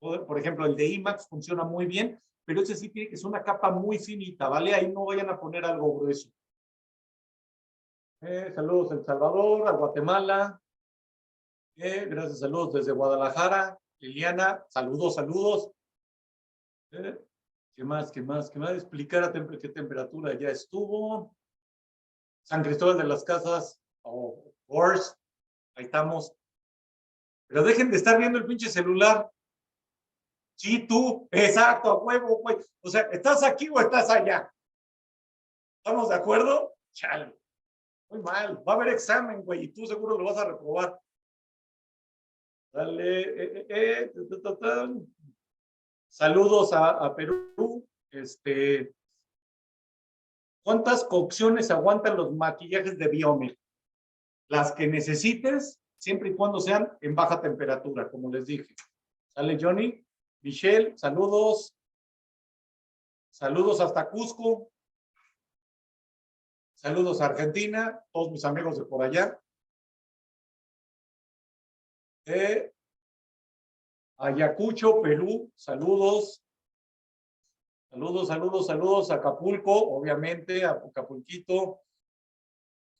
por ejemplo, el de IMAX funciona muy bien, pero ese sí tiene que ser una capa muy finita, ¿vale? Ahí no vayan a poner algo grueso. Saludos a El Salvador, a Guatemala. Gracias, saludos desde Guadalajara. Liliana, saludos, saludos. ¿Qué más? ¿Qué más? ¿Qué más? Explicar a qué temperatura ya estuvo. San Cristóbal de las Casas, o Horst, ahí estamos. Pero dejen de estar viendo el pinche celular. Sí, tú, exacto, a huevo, güey. O sea, ¿estás aquí o estás allá? ¿Estamos de acuerdo? Chale. Muy mal. Va a haber examen, güey, y tú seguro lo vas a reprobar. Dale. Saludos a Perú. ¿Cuántas cocciones aguantan los maquillajes de Biome? Las que necesites, siempre y cuando sean en baja temperatura, como les dije. ¿Sale, Johnny? Michelle, saludos. Saludos hasta Cusco. Saludos a Argentina, todos mis amigos de por allá. Ayacucho, Perú, saludos. Saludos, saludos, saludos a Acapulco, obviamente, a Acapulquito.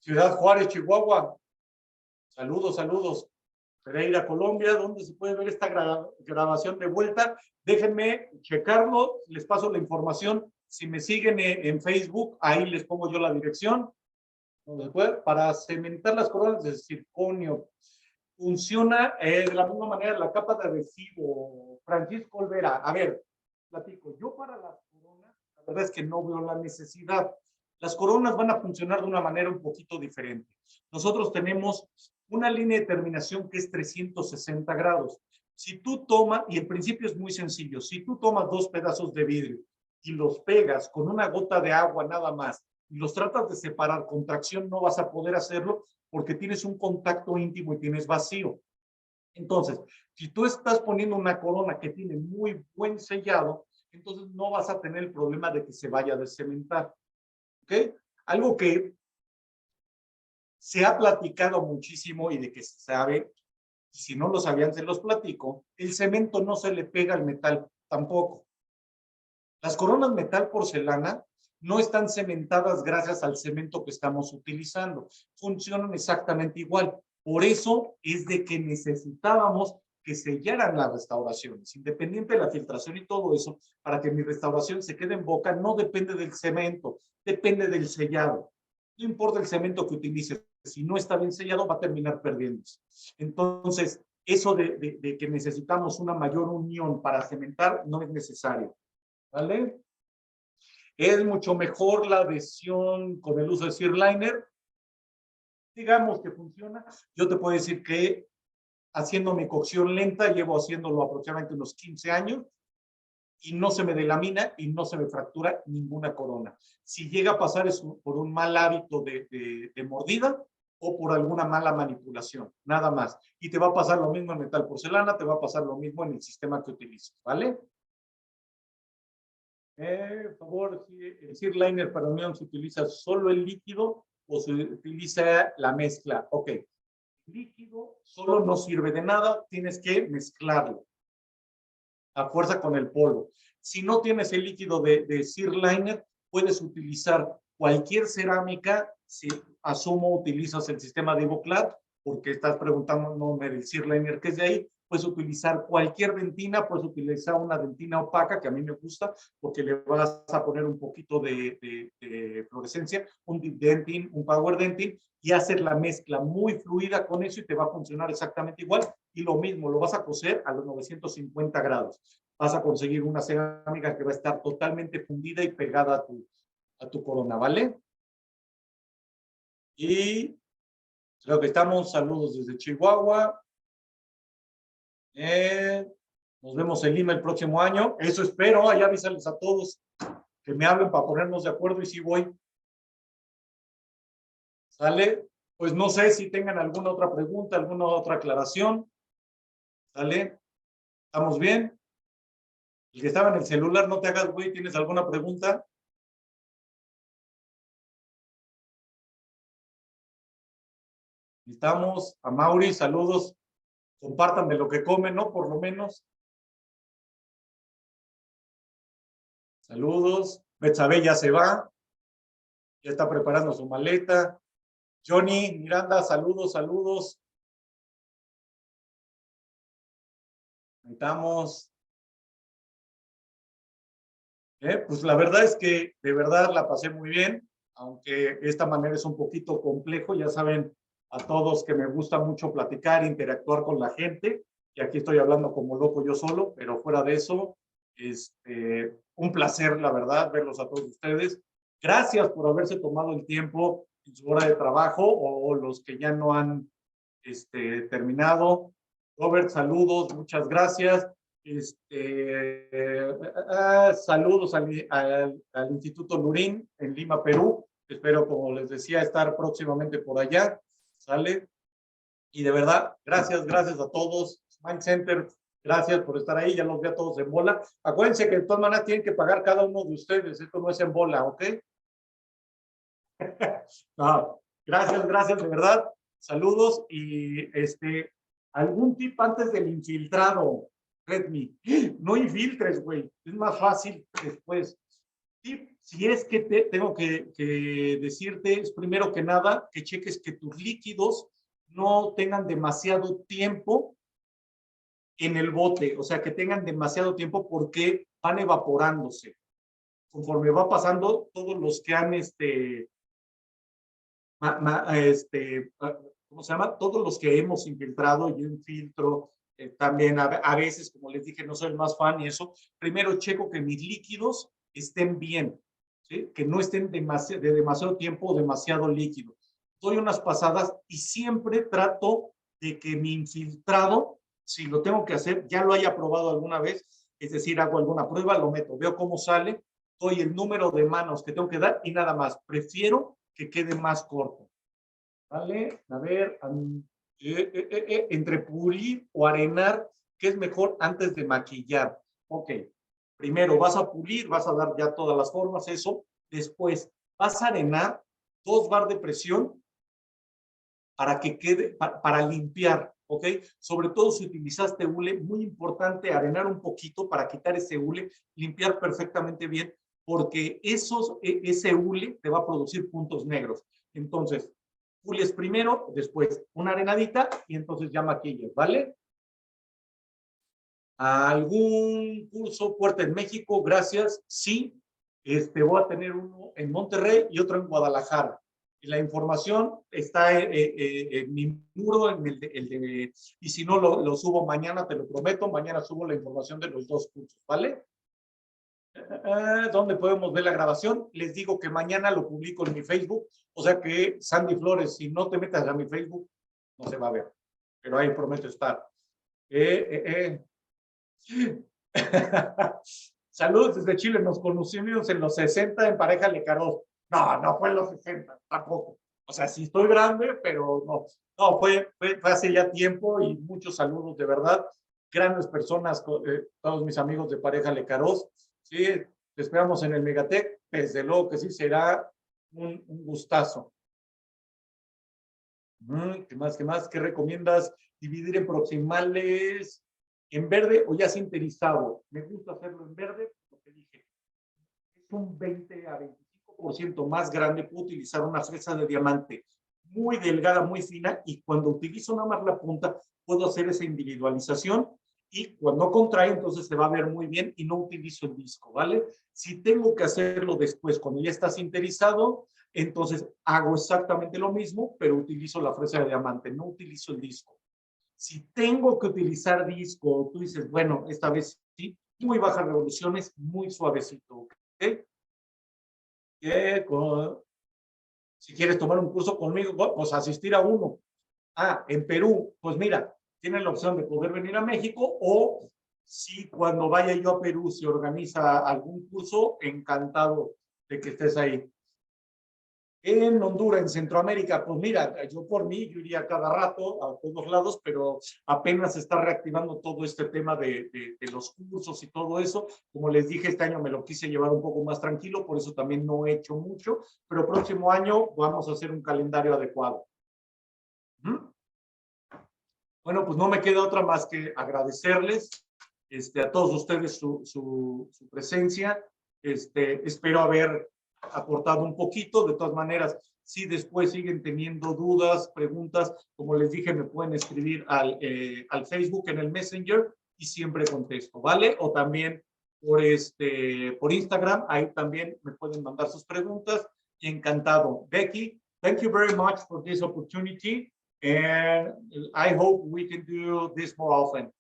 Ciudad Juárez, Chihuahua. Saludos, saludos. Pereira, Colombia, ¿dónde se puede ver esta grabación de vuelta? Déjenme checarlo, les paso la información. Si me siguen en Facebook, ahí les pongo yo la dirección. Para cementar las coronas de circonio, funciona de la misma manera la capa de adhesivo. Francisco Olvera, a ver, platico. Yo para las coronas, la verdad es que no veo la necesidad. Las coronas van a funcionar de una manera un poquito diferente. Nosotros tenemos una línea de terminación que es 360 grados. Si tú tomas, y el principio es muy sencillo, si tú tomas 2 pedazos de vidrio y los pegas con una gota de agua nada más, y los tratas de separar con tracción, no vas a poder hacerlo porque tienes un contacto íntimo y tienes vacío. Entonces, si tú estás poniendo una corona que tiene muy buen sellado, entonces no vas a tener el problema de que se vaya a descementar. ¿Ok? Algo que se ha platicado muchísimo y de que se sabe, y si no lo sabían, se los platico, el cemento no se le pega al metal tampoco. Las coronas metal porcelana no están cementadas gracias al cemento que estamos utilizando. Funcionan exactamente igual. Por eso es de que necesitábamos que sellaran las restauraciones, independiente de la filtración y todo eso, para que mi restauración se quede en boca, no depende del cemento, depende del sellado. No importa el cemento que utilices, si no está bien sellado, va a terminar perdiéndose. Entonces, eso de que necesitamos una mayor unión para cementar no es necesario. ¿Vale? Es mucho mejor la adhesión con el uso de Zirliner. Digamos que funciona. Yo te puedo decir que haciendo mi cocción lenta, llevo haciéndolo aproximadamente unos 15 años y no se me delamina y no se me fractura ninguna corona. Si llega a pasar es por un mal hábito de mordida o por alguna mala manipulación, nada más. Y te va a pasar lo mismo en metal porcelana, te va a pasar lo mismo en el sistema que utilices, ¿vale? Por favor, si el Clear Liner para unión se utiliza solo el líquido o se utiliza la mezcla. Ok, líquido solo no sirve de nada, tienes que mezclarlo a fuerza con el polvo. Si no tienes el líquido de Clear Liner, puedes utilizar cualquier cerámica. Si asumo utilizas el sistema de Ivoclad, porque estás preguntando del Clear Liner que es de ahí, puedes utilizar cualquier dentina, puedes utilizar una dentina opaca, que a mí me gusta, porque le vas a poner un poquito de fluorescencia, un dentin, un power dentin, y hacer la mezcla muy fluida con eso y te va a funcionar exactamente igual. Y lo mismo, lo vas a cocer a los 950 grados. Vas a conseguir una cerámica que va a estar totalmente fundida y pegada a tu corona, ¿vale? Y creo que estamos. Saludos desde Chihuahua. Nos vemos en Lima el próximo año. Eso espero. Allá avísales a todos que me hablen para ponernos de acuerdo y sí voy. ¿Sale? Pues no sé si tengan alguna otra pregunta, alguna otra aclaración. ¿Sale? ¿Estamos bien? El que estaba en el celular, no te hagas, güey. ¿Tienes alguna pregunta? Estamos. A Mauri, saludos. Compartan de lo que comen, ¿no? Por lo menos. Saludos. Betsabe ya se va. Ya está preparando su maleta. Johnny, Miranda, saludos, saludos. Ahí estamos. Pues la verdad es que de verdad la pasé muy bien, aunque esta manera es un poquito complejo. Ya saben a todos que me gusta mucho platicar, interactuar con la gente, y aquí estoy hablando como loco yo solo, pero fuera de eso, un placer, la verdad, verlos a todos ustedes. Gracias por haberse tomado el tiempo en su hora de trabajo, o los que ya no han terminado. Robert, saludos, muchas gracias. Saludos al Instituto Lurín en Lima, Perú. Espero, como les decía, estar próximamente por allá. ¿Sale? Y de verdad, gracias a todos. Mind Center, gracias por estar ahí. Ya los vi a todos en bola. Acuérdense que de todas maneras tienen que pagar cada uno de ustedes. Esto no es en bola, ¿ok? No, gracias, de verdad. Saludos y algún tip antes del infiltrado, Redmi. No infiltres, güey. Es más fácil después. Tip, si es que tengo que decirte, es primero que nada que cheques que tus líquidos no tengan demasiado tiempo en el bote, o sea, que tengan demasiado tiempo porque van evaporándose. Conforme va pasando, todos los que han ¿cómo se llama? Todos los que hemos infiltrado y un filtro, también a veces, como les dije, no soy el más fan y eso, primero checo que mis líquidos estén bien, ¿sí? Que no estén de demasiado tiempo o demasiado líquido. Doy unas pasadas y siempre trato de que mi infiltrado, si lo tengo que hacer, ya lo haya probado alguna vez, es decir, hago alguna prueba, lo meto, veo cómo sale, doy el número de manos que tengo que dar y nada más. Prefiero que quede más corto. ¿Vale? A ver, entre pulir o arenar, ¿qué es mejor antes de maquillar? Ok, primero vas a pulir, vas a dar ya todas las formas, eso. Después vas a arenar 2 bar de presión para que quede, para limpiar, ¿ok? Sobre todo si utilizaste hule, muy importante arenar un poquito para quitar ese hule, limpiar perfectamente bien, porque ese hule te va a producir puntos negros. Entonces, pules primero, después una arenadita y entonces ya maquillas, ¿vale? ¿Algún curso fuerte en México? Gracias. Sí, voy a tener uno en Monterrey y otro en Guadalajara. Y la información está en mi muro, y si no lo subo mañana, te lo prometo, mañana subo la información de los 2 cursos, ¿vale? ¿Dónde podemos ver la grabación? Les digo que mañana lo publico en mi Facebook, o sea que Sandy Flores, si no te metas a mi Facebook, no se va a ver, pero ahí prometo estar. Saludos desde Chile, nos conocimos en los 60 en pareja Lecaros. No, no fue en los 60, tampoco. O sea, sí estoy grande, pero no, fue hace ya tiempo y muchos saludos, de verdad. Grandes personas, todos mis amigos de Pareja Lecaros. Sí, te esperamos en el Megatec. Desde luego que sí será un gustazo. ¿Qué más? ¿Qué más? ¿Qué recomiendas? ¿Dividir en proximales en verde o ya sinterizado? Me gusta hacerlo en verde, porque dije, es un 20 a 25% más grande. Puedo utilizar una fresa de diamante muy delgada, muy fina, y cuando utilizo nada más la punta, puedo hacer esa individualización, y cuando contrae, entonces se va a ver muy bien y no utilizo el disco, ¿vale? Si tengo que hacerlo después, cuando ya está sinterizado, entonces hago exactamente lo mismo, pero utilizo la fresa de diamante, no utilizo el disco. Si tengo que utilizar disco, tú dices, bueno, esta vez sí, muy bajas revoluciones, muy suavecito, ¿ok? Si quieres tomar un curso conmigo, pues asistir a uno. En Perú, pues mira, tienen la opción de poder venir a México, o si cuando vaya yo a Perú se organiza algún curso, encantado de que estés ahí. En Honduras, en Centroamérica, pues mira, yo por mí, yo iría cada rato a todos lados, pero apenas se está reactivando todo este tema de los cursos y todo eso. Como les dije, este año me lo quise llevar un poco más tranquilo, por eso también no he hecho mucho, pero próximo año vamos a hacer un calendario adecuado. Bueno, pues no me queda otra más que agradecerles a todos ustedes su presencia. Espero haber aportado un poquito. De todas maneras, si después siguen teniendo dudas, preguntas, como les dije, me pueden escribir al Facebook en el Messenger y siempre contesto, ¿vale? O también por Instagram, ahí también me pueden mandar sus preguntas. Y encantado. Becky, thank you very much for this opportunity. And I hope we can do this more often.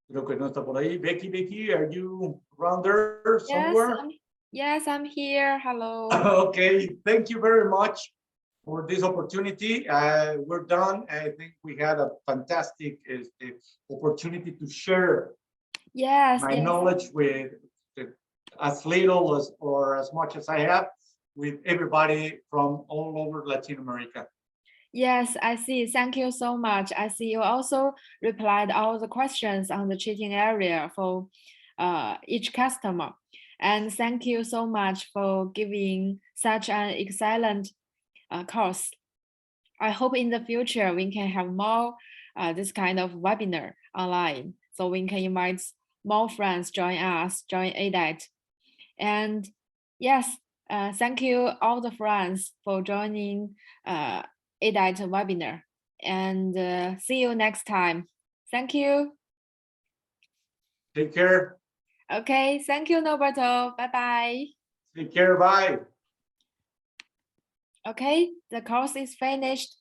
Creo que no está por ahí. Becky, are you around there somewhere? Yes, I'm here. Hello. Okay, thank you very much for this opportunity. We're done. I think we had a fantastic opportunity to share my knowledge with as little as or as much as I have with everybody from all over Latin America. Yes, I see. Thank you so much. I see you also replied all the questions on the cheating area for each customer. And thank you so much for giving such an excellent course. I hope in the future we can have more this kind of webinar online, so we can invite more friends join us, join ADAT. And yes, thank you all the friends for joining ADAT webinar, and see you next time. Thank you. Take care. Okay, thank you, Norberto. Bye-bye. Take care, bye. Okay, the course is finished.